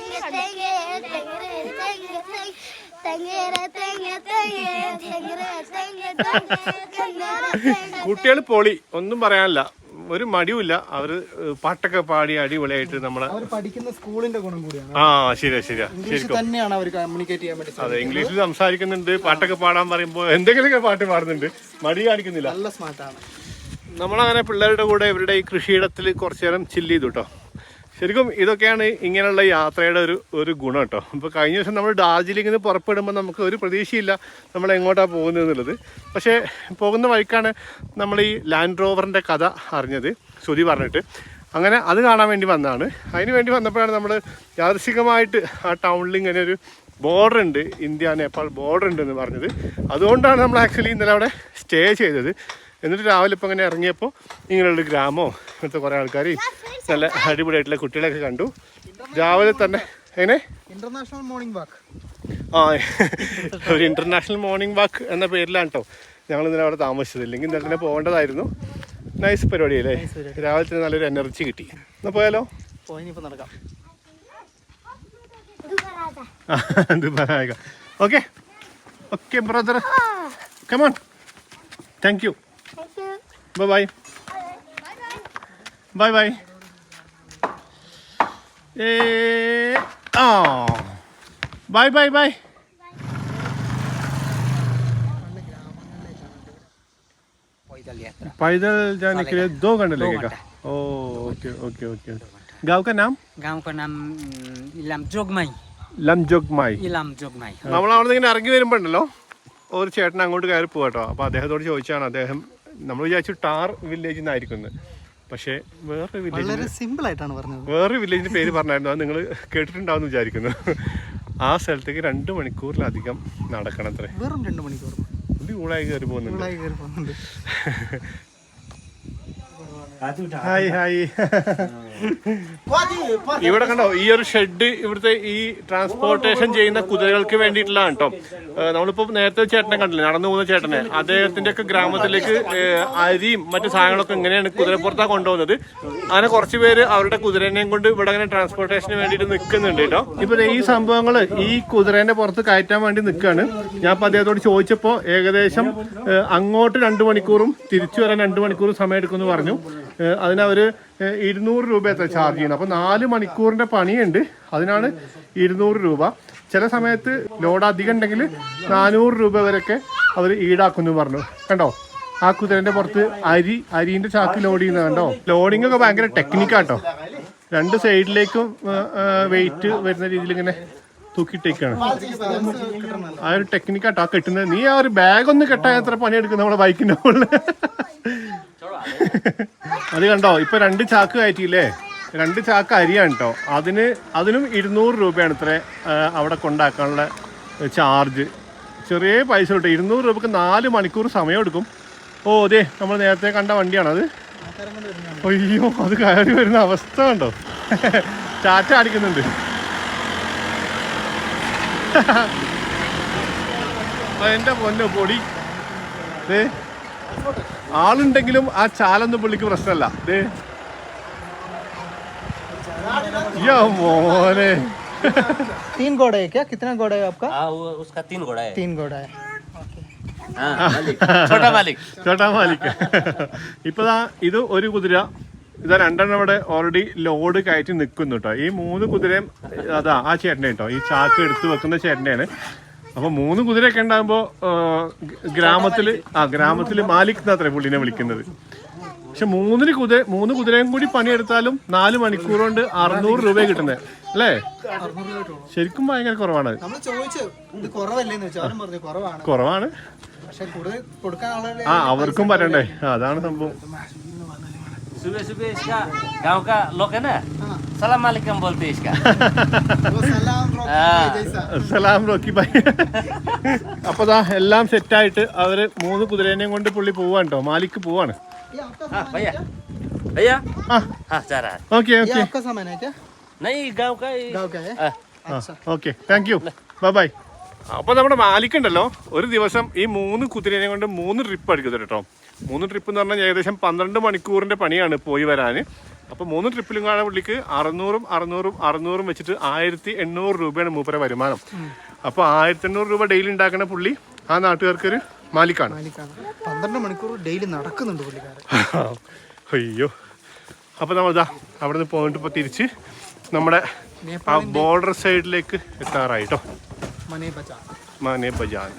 കുട്ടികൾ പൊളി, ഒന്നും പറയാനില്ല, ഒരു മടിയുമില്ല. അവര് പാട്ടൊക്കെ പാടി അടിപൊളിയായിട്ട് നമ്മളെ പഠിക്കുന്ന സ്കൂളിന്റെ ഗുണം കൂടിയാണ്. ശരിയാ ശരിക്കും തന്നെയാണ് അവർ കമ്മ്യൂണിക്കേറ്റ് ചെയ്യാൻ വേണ്ടി. അതെ, ഇംഗ്ലീഷിൽ സംസാരിക്കുന്നുണ്ട്, പാട്ടൊക്കെ പാടാൻ പറയുമ്പോൾ എന്തെങ്കിലുമൊക്കെ പാട്ട് പാടുന്നുണ്ട്, മടി കാണിക്കുന്നില്ല. നല്ല സ്മാർട്ടാണ്. നമ്മളങ്ങനെ പിള്ളേരുടെ കൂടെ ഇവരുടെ ഈ കൃഷിയിടത്തിൽ കുറച്ചു നേരം ചില്ല് ചെയ്തു കേട്ടോ. ശരിക്കും ഇതൊക്കെയാണ് ഇങ്ങനെയുള്ള യാത്രയുടെ ഒരു ഗുണം കേട്ടോ. ഇപ്പോൾ കഴിഞ്ഞ ദിവസം നമ്മൾ ഡാർജിലിങ്ങിന് പുറപ്പെടുമ്പോൾ നമുക്ക് ഒരു പ്രതീക്ഷയില്ല നമ്മൾ എങ്ങോട്ടാണ് പോകുന്നത് എന്നുള്ളത്. പക്ഷേ പോകുന്ന വഴിക്കാണ് നമ്മൾ ഈ ലാൻഡ് റോവറിൻ്റെ കഥ അറിഞ്ഞത്, ശ്രുതി പറഞ്ഞിട്ട്. അങ്ങനെ അത് കാണാൻ വേണ്ടി വന്നതാണ്. അതിന് വേണ്ടി വന്നപ്പോഴാണ് നമ്മൾ യാദൃശികമായിട്ട് ആ ടൗണിൽ ഇങ്ങനെ ഒരു ബോർഡർ ഉണ്ട്, ഇന്ത്യ നേപ്പാൾ ബോർഡർ ഉണ്ട് എന്ന് പറഞ്ഞത്. അതുകൊണ്ടാണ് നമ്മൾ ആക്ച്വലി ഇന്നലെ അവിടെ സ്റ്റേ ചെയ്തത്. എന്നിട്ട് രാവിലെ ഇപ്പം ഇങ്ങനെ ഇറങ്ങിയപ്പോൾ ഇങ്ങനെയുള്ള ഗ്രാമോ ഇങ്ങനത്തെ കുറേ ആൾക്കാർ നല്ല അടിപൊളിയായിട്ടുള്ള കുട്ടികളെയൊക്കെ കണ്ടു. രാവിലെ തന്നെ എങ്ങനെ ഇന്റർനാഷണൽ മോർണിംഗ് വാക്ക്, ഒരു ഇന്റർനാഷണൽ മോർണിംഗ് വാക്ക് എന്ന പേരിലാണ് കേട്ടോ ഞങ്ങൾ ഇന്നലെ അവിടെ താമസിച്ചത്. ഇല്ലെങ്കിൽ ഇന്നലെ തന്നെ പോകേണ്ടതായിരുന്നു. നൈസ് പരിപാടിയല്ലേ, രാവിലെ തന്നെ നല്ലൊരു എനർജി കിട്ടി. എന്നാൽ പോയാലോ? നടക്കാം. Okay okay brother, come on. Thank you. Bye. Bye. पैदल जाने के लिए 2 घंटे लगेगा. ओके. गांव का नाम? गांव का नाम लमजोगमाई. നമ്മൾ അവിടെ നിന്ന് ഇങ്ങനെ ഇറങ്ങി വരുമ്പോണ്ടല്ലോ ഒരു ചേട്ടൻ അങ്ങോട്ട് കയറി പോകട്ടോ. അപ്പോൾ അദ്ദേഹത്തോട് ചോദിച്ചാണ്, അദ്ദേഹം നമ്മൾ വിചാരിച്ചു ടാർ വില്ലേജിൽ നിന്നായിരിക്കുന്നത്. പക്ഷേ വേറൊരു വില്ലേജിന്റെ പേര് പറഞ്ഞായിരുന്നു. അത് നിങ്ങൾ കേട്ടിട്ടുണ്ടാവുമെന്ന് വിചാരിക്കുന്നു. ആ സ്ഥലത്തേക്ക് 2 മണിക്കൂറിലധികം നടക്കണം അത്രേ. വെറും 2 മണിക്കൂർ ഊളായി കയറി പോകുന്നുണ്ട്. ഹായ്. ഇവിടെ കണ്ടോ, ഈ ഒരു ഷെഡ് ഇവിടുത്തെ ഈ ട്രാൻസ്പോർട്ടേഷൻ ചെയ്യുന്ന കുതിരകൾക്ക് വേണ്ടിയിട്ടുള്ളതാണ് കേട്ടോ. നമ്മളിപ്പോ നേരത്തെ ചേട്ടനെ കണ്ടില്ലേ, നടന്നു പോകുന്ന ചേട്ടനെ, അദ്ദേഹത്തിന്റെ ഒക്കെ ഗ്രാമത്തിലേക്ക് അരിയും മറ്റു സാധനങ്ങളൊക്കെ ഇങ്ങനെയാണ് കുതിരപ്പുറത്താണ് കൊണ്ടുപോകുന്നത്. അങ്ങനെ കുറച്ച് പേര് അവരുടെ കുതിരനെയും കൊണ്ട് ഇവിടെ അങ്ങനെ ട്രാൻസ്പോർട്ടേഷന് വേണ്ടിയിട്ട് നിൽക്കുന്നുണ്ട് കേട്ടോ. ഇപ്പൊ ഈ സംഭവങ്ങള് ഈ കുതിരേന്റെ പുറത്ത് കയറ്റാൻ വേണ്ടി നിൽക്കുകയാണ്. ഞാൻ ഇപ്പൊ അദ്ദേഹത്തോട് ചോദിച്ചപ്പോ ഏകദേശം അങ്ങോട്ട് 2 മണിക്കൂറും തിരിച്ചു വരാൻ 2 മണിക്കൂറും സമയം എടുക്കുമെന്ന് പറഞ്ഞു. അതിനവർ 200 രൂപ എത്ര ചാർജ് ചെയ്യുന്നത്. അപ്പോൾ 4 മണിക്കൂറിൻ്റെ പണിയുണ്ട്, അതിനാണ് 200 രൂപ. ചില സമയത്ത് ലോഡ് അധികം ഉണ്ടെങ്കിൽ 400 രൂപ വരെയൊക്കെ അവർ ഈടാക്കുമെന്ന് പറഞ്ഞു. കണ്ടോ, ആ കുതിരൻ്റെ പുറത്ത് അരിൻ്റെ ചാക്ക് ലോഡ് ചെയ്യുന്നത് കണ്ടോ. ലോഡിംഗ് ഒക്കെ ഭയങ്കര ടെക്നിക്കാട്ടോ. 2 സൈഡിലേക്കും വെയിറ്റ് വരുന്ന രീതിയിൽ ഇങ്ങനെ തൂക്കിയിട്ടേക്കാണ്. ആ ഒരു ടെക്നിക്കാട്ടോ ആ കെട്ടുന്നത്. നീ ആ ഒരു ബാഗ് ഒന്ന് കെട്ടാൻ എത്ര പണിയെടുക്കും നമ്മുടെ ബൈക്കിന്റെ മുകളിൽ. അത് കണ്ടോ, ഇപ്പൊ 2 ചാക്ക് കയറ്റിയില്ലേ, 2 ചാക്ക് അരിയാണ് കേട്ടോ. അതിനും 200 രൂപയാണ് ഇത്ര അവിടെ കൊണ്ടാക്കാനുള്ള ചാർജ്. ചെറിയ പൈസ കിട്ടും. 200 രൂപക്ക് 4 മണിക്കൂർ സമയം എടുക്കും. ഓ അതെ, നമ്മൾ നേരത്തെ കണ്ട വണ്ടിയാണത്. അയ്യോ, അത് കയറി വരുന്ന അവസ്ഥ കണ്ടോ, ചാറ്റ അടിക്കുന്നുണ്ട്. എന്റെ പൊന്നോ പൊടി. ആളുണ്ടെങ്കിലും ആ ചാലൊന്നും പുള്ളിക്ക് പ്രശ്നമല്ല. മോനെ 3 घोड़े है क्या? कितना घोड़ा है आपका? उसका 3 घोड़ा है. 3 घोड़ा है. छोटा मालिक. ചോട്ടാ മാലിക്. ഇപ്പതാ ഇത് ഒരു കുതിര, ഇതാ 2 അവിടെ ഓൾറെഡി ലോഡ് കയറ്റി നിൽക്കുന്നു കേട്ടോ. ഈ 3 കുതിരയും അതാ ആ ചേട്ടനെ കേട്ടോ, ഈ ചാക്ക് എടുത്ത് വെക്കുന്ന ചേട്ടനെയാണ്. അപ്പൊ 3 കുതിരയൊക്കെ ഉണ്ടാകുമ്പോ ഗ്രാമത്തില് മാലിക് എന്നാത്രേ പുള്ളിനെ വിളിക്കുന്നത്. പക്ഷെ 3 കുതിരയും കൂടി പണിയെടുത്താലും 4 മണിക്കൂർ കൊണ്ട് 600 രൂപ കിട്ടുന്നത് അല്ലേ? ശരിക്കും ഭയങ്കര കുറവാണ്. കുറവാണ്. ആ അവർക്കും പറയണ്ടേ, അതാണ് സംഭവം. सुबह सुबह इसका गांव का लोग है ना, सलाम वालेकुम बोलते हैं इसका. സലാം റോക്കി ബൈ. അപ്പൊ ദാ എല്ലാം സെറ്റായിട്ട് അവര് 3 കുതിരേനെയും കൊണ്ട് പുള്ളി പോവാണ് കേട്ടോ, മാലിക്ക് പോവാണ്. भैया भैया हाँ जा रहा है. ഓക്കെ ये ഓക്കെ आपका सामान है क्या? नहीं गांव का गांव का है. Okay, thank you, bye by. അപ്പൊ നമ്മുടെ മാലിക്കുണ്ടല്ലോ, ഒരു ദിവസം ഈ 3 കുതിരേനെ കൊണ്ട് 3 ട്രിപ്പ് അടിക്കുന്നത് കേട്ടോ. 3 ട്രിപ്പ് എന്ന് പറഞ്ഞാൽ ഏകദേശം 12 മണിക്കൂറിന്റെ പണിയാണ് പോയി വരാന്. അപ്പൊ 3 ട്രിപ്പിലും കാണാൻ പുള്ളിക്ക് 600 വെച്ചിട്ട് 1800 രൂപയാണ് മൂപ്പരെ വരുമാനം. അപ്പൊ 1800 രൂപ ഡെയിലി ഉണ്ടാക്കുന്ന പുള്ളി ആ നാട്ടുകാർക്കൊരു മാലിക്കാണ്. 12 മണിക്കൂർ ഡെയിലി നടക്കുന്നുണ്ട് പുള്ളിക്കാരൻ. അയ്യോ. അപ്പൊ നമ്മളിതാ അവിടെ നിന്ന് പോയിട്ട് ഇപ്പൊ തിരിച്ച് നമ്മുടെ ആ ബോർഡർ സൈഡിലേക്ക് എത്താറായിട്ടോ. മനെ ബജാൻ.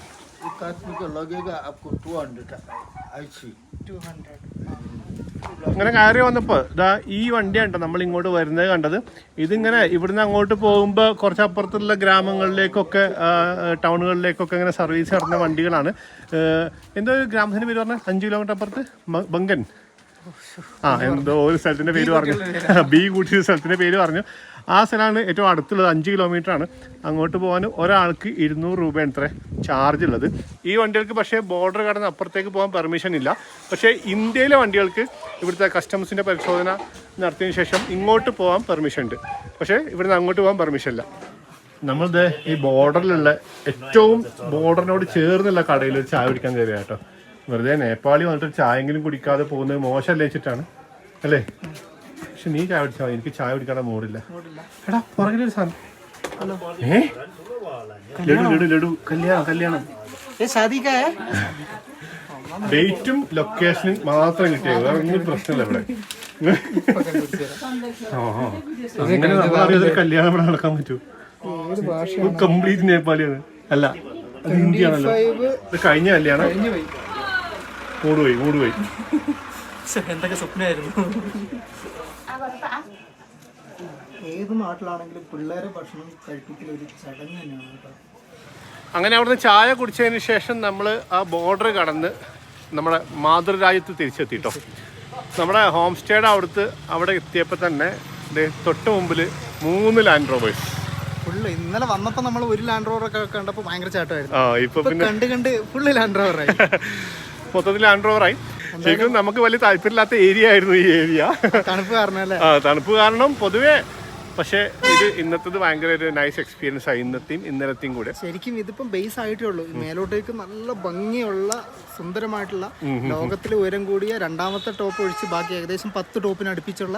അങ്ങനെ കയറി വന്നപ്പോ ഇതാ ഈ വണ്ടിയാണ് നമ്മൾ ഇങ്ങോട്ട് വരുന്നത് കണ്ടത്. ഇതിങ്ങനെ ഇവിടുന്ന് അങ്ങോട്ട് പോകുമ്പോ കുറച്ച് അപ്പുറത്തുള്ള ഗ്രാമങ്ങളിലേക്കൊക്കെ ടൗണുകളിലേക്കൊക്കെ ഇങ്ങനെ സർവീസ് നടത്തുന്ന വണ്ടികളാണ്. എന്തോ ഗ്രാമത്തിന്റെ പേര് പറഞ്ഞ 5 കിലോമീറ്റർ അപ്പുറത്ത് ബങ്കൻ, എന്തോ ഒരു സ്ഥലത്തിന്റെ പേര് പറഞ്ഞു, ബി കൂട്ടിയ സ്ഥലത്തിന്റെ പേര് പറഞ്ഞു. ആ സ്ഥലമാണ് ഏറ്റവും അടുത്തുള്ളത്. 5 കിലോമീറ്റർ ആണ്. അങ്ങോട്ട് പോകാൻ ഒരാൾക്ക് 200 രൂപയാണ് ഇത്ര ചാർജ് ഉള്ളത്. ഈ വണ്ടികൾക്ക് പക്ഷേ ബോർഡർ കടന്ന് അപ്പുറത്തേക്ക് പോകാൻ പെർമിഷൻ ഇല്ല. പക്ഷേ ഇന്ത്യയിലെ വണ്ടികൾക്ക് ഇവിടുത്തെ കസ്റ്റംസിൻ്റെ പരിശോധന നടത്തിയതിന് ശേഷം ഇങ്ങോട്ട് പോകാൻ പെർമിഷൻ ഉണ്ട്. പക്ഷേ ഇവിടുന്ന് അങ്ങോട്ട് പോകാൻ പെർമിഷൻ ഇല്ല. നമ്മളിത് ഈ ബോർഡറിലുള്ള ഏറ്റവും ബോർഡറിനോട് ചേർന്നുള്ള കടയിൽ ഒരു ചായ കുടിക്കാൻ കയറിയ കേട്ടോ. വെറുതെ നേപ്പാളി വന്നിട്ട് ചായെങ്കിലും കുടിക്കാതെ പോകുന്നത് മോശമല്ലേ വെച്ചിട്ടാണ് അല്ലേ? പക്ഷെ നീ ചായ കുടിച്ചാൽ എനിക്ക് ചായ കുടിക്കാനുള്ള മൂടില്ല. എടാ പുറകിലൊരു സാധനം, ലഡു കല്യാണം. ഡേറ്റും ലൊക്കേഷനും മാത്രം കിട്ടിയത്, വേറെ ഒന്നും പ്രശ്നമില്ല ഇവിടെ. അങ്ങനെ നമ്മളറിയാതെ കല്യാണം ഇവിടെ നടക്കാൻ പറ്റൂ? കംപ്ലീറ്റ് നേപ്പാളിയാണ്. അല്ല, അത് ഹിന്ദിയാണല്ലോ. ഇത് കഴിഞ്ഞ കല്യാണം മൂടുപോയി. എന്തൊക്കെ സ്വപ്നമായിരുന്നു. ഏത് നാട്ടിലാണെങ്കിലും പിള്ളേരെ ഭക്ഷണം കഴിപ്പിക്കൽ ഒരു ചടങ്ങ് തന്നെയാണ് കേട്ടോ. അങ്ങനെ അവിടുന്ന് ചായ കുടിച്ചതിന് ശേഷം നമ്മൾ ആ ബോർഡർ കടന്ന് നമ്മുടെ മാതൃരാജ്യത്ത് തിരിച്ചെത്തിട്ടോ. നമ്മുടെ ഹോം സ്റ്റേയുടെ അവിടെ എത്തിയപ്പോൾ തന്നെ തൊട്ട് മുമ്പിൽ 3 ലാൻഡ് റോവേഴ്സ്. ഫുള്ള് ഇന്നലെ വന്നപ്പോൾ നമ്മൾ ഒരു ലാൻഡ് റോവർ ഒക്കെ കണ്ടപ്പോൾ ഭയങ്കര ചാട്ടമായിരുന്നു. ഇപ്പൊ കണ്ട് ഫുള്ള് ലാൻഡ് റോവറായി, മൊത്തത്തിൽ ലാൻഡ് റോവറായി. ശരിക്കും നമുക്ക് വലിയ താല്പര്യമില്ലാത്ത ഏരിയ ആയിരുന്നു ഈ ഏരിയ. തണുപ്പ് കാരണം അല്ലേ? തണുപ്പ് കാരണം പൊതുവേ. പക്ഷേ ഇത് ഇന്നത്തേത് ഭയങ്കര ഒരു നൈസ് എക്സ്പീരിയൻസ് ആയി, ഇന്നത്തെയും ഇന്നലത്തെയും കൂടെ. ശരിക്കും ഇതിപ്പം ബേസ് ആയിട്ടേ ഉള്ളൂ. മേലോട്ടേക്ക് നല്ല ഭംഗിയുള്ള സുന്ദരമായിട്ടുള്ള ലോകത്തിലെ ഉയരം കൂടിയ 2ാമത്തെ ടോപ്പ് ഒഴിച്ച് ബാക്കി ഏകദേശം 10 ടോപ്പിന് അടുപ്പിച്ചുള്ള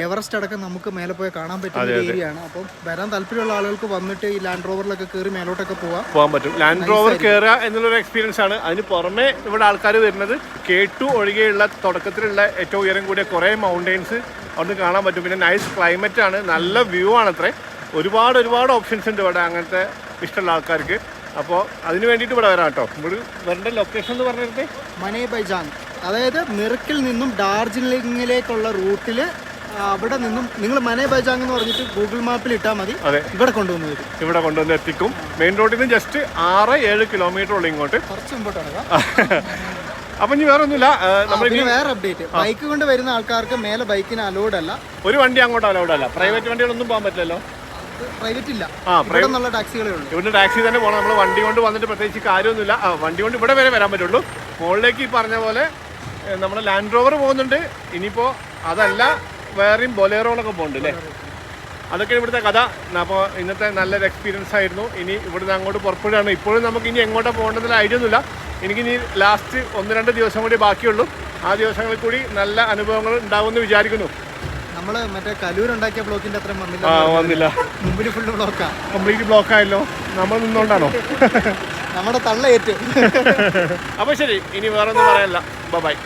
എവറസ്റ്റ് അടക്കം നമുക്ക് മേലെ പോയി കാണാൻ പറ്റുന്ന ഏരിയയാണ്. അപ്പം വരാൻ താല്പര്യമുള്ള ആളുകൾക്ക് വന്നിട്ട് ഈ ലാൻഡ് റോവറിലൊക്കെ കയറി മേലോട്ടൊക്കെ പോകാൻ പറ്റും. ലാൻഡ് റോവർ കയറുക എന്നുള്ളൊരു എക്സ്പീരിയൻസ് ആണ്. അതിന് പുറമെ ഇവിടെ ആൾക്കാർ വരുന്നത് കേട്ടു ഒഴികെയുള്ള തുടക്കത്തിലുള്ള ഏറ്റവും ഉയരം കൂടിയ കുറേ മൗണ്ടെയിൻസ് അവിടുന്ന് കാണാൻ പറ്റും. പിന്നെ നൈസ് ക്ലൈമറ്റ് ആണ്, നല്ല വ്യൂ ആണ്. അത്രേ ഒരുപാട് ഓപ്ഷൻസ് ഉണ്ട് ഇവിടെ അങ്ങനത്തെ ഇഷ്ടമുള്ള ആൾക്കാർക്ക്. അപ്പോൾ അതിന് വേണ്ടിയിട്ട് ഇവിടെ വരാം കേട്ടോ. ഇവിടെ വരേണ്ട ലൊക്കേഷൻ എന്ന് പറഞ്ഞിട്ട് മനെ ബൈജാൻ, അതായത് മിറിക്കിൽ നിന്നും ഡാർജിലിംഗിലേക്കുള്ള റൂട്ടിൽ അവിടെ നിന്നും നിങ്ങൾ മനെ ബൈജാങ് എന്ന് പറഞ്ഞിട്ട് ഗൂഗിൾ മാപ്പിൽ ഇട്ടാൽ മതി, ഇവിടെ കൊണ്ടുവന്ന് തരും. ഇവിടെ കൊണ്ടുവന്ന് എത്തിക്കും. മെയിൻ റോഡിൽ നിന്ന് ജസ്റ്റ് 6-7 കിലോമീറ്റർ ഉള്ളു ഇങ്ങോട്ട്. കുറച്ച് മുമ്പോട്ടാണ്. അപ്പൊ ഇനി വേറെ ഒന്നുമില്ല. വേറെ അപ്ഡേറ്റ്, ബൈക്ക് കൊണ്ട് വരുന്ന ആൾക്കാർക്ക് മേലെ ബൈക്കിന് അലൗഡ് അല്ല. ഒരു വണ്ടി അങ്ങോട്ട് അലൗഡ് അല്ല. പ്രൈവറ്റ് വണ്ടികളൊന്നും പോകാൻ പറ്റില്ലല്ലോ. പ്രൈവറ്റ് ഇല്ല, ഇവിടെ നിന്നുള്ള ടാക്സികളേ ഉള്ളൂ. ഇവിടുന്ന് ടാക്സി തന്നെ പോകണം. നമ്മൾ വണ്ടി കൊണ്ട് വന്നിട്ട് പ്രത്യേകിച്ച് കാര്യമൊന്നുമില്ല. വണ്ടി കൊണ്ട് ഇവിടെ വരെ വരാൻ പറ്റുള്ളൂ. മുകളിലേക്ക് ഈ പറഞ്ഞ പോലെ നമ്മുടെ ലാൻഡ് റോവർ പോകുന്നുണ്ട്. ഇനിയിപ്പോൾ അതല്ല വേറെയും ബൊലേറോകളൊക്കെ പോകുന്നുണ്ട് അല്ലേ. അതൊക്കെ ഇവിടുത്തെ കഥ. അപ്പോൾ ഇന്നത്തെ നല്ലൊരു എക്സ്പീരിയൻസ് ആയിരുന്നു. ഇനി ഇവിടുന്ന് അങ്ങോട്ട് പുറപ്പെടുകയാണ്. ഇപ്പോഴും നമുക്ക് ഇനി എങ്ങോട്ടാണ് പോകേണ്ടതിൽ ഐഡിയ ഒന്നുമില്ല. എനിക്കിനി ലാസ്റ്റ് 1-2 ദിവസം കൂടി ബാക്കിയുള്ളൂ. ആ ദിവസങ്ങളിൽ കൂടി നല്ല അനുഭവങ്ങൾ ഉണ്ടാവുമെന്ന് വിചാരിക്കുന്നു. നമ്മള് മറ്റേ കലൂരുണ്ടാക്കിയ ബ്ലോക്കിന്റെ അത്രയും വന്നില്ല. മുമ്പിൽ ഫുള്ള് ബ്ലോക്കാ. കംപ്ലീറ്റ് ബ്ലോക്കായല്ലോ. നമ്മൾ നിന്നോണ്ടാണോ? നമ്മുടെ തള്ളയേറ്റ്. അപ്പോൾ ശരി, ഇനി വേറെ ഒന്നും പറയാനില്ല. ബൈ.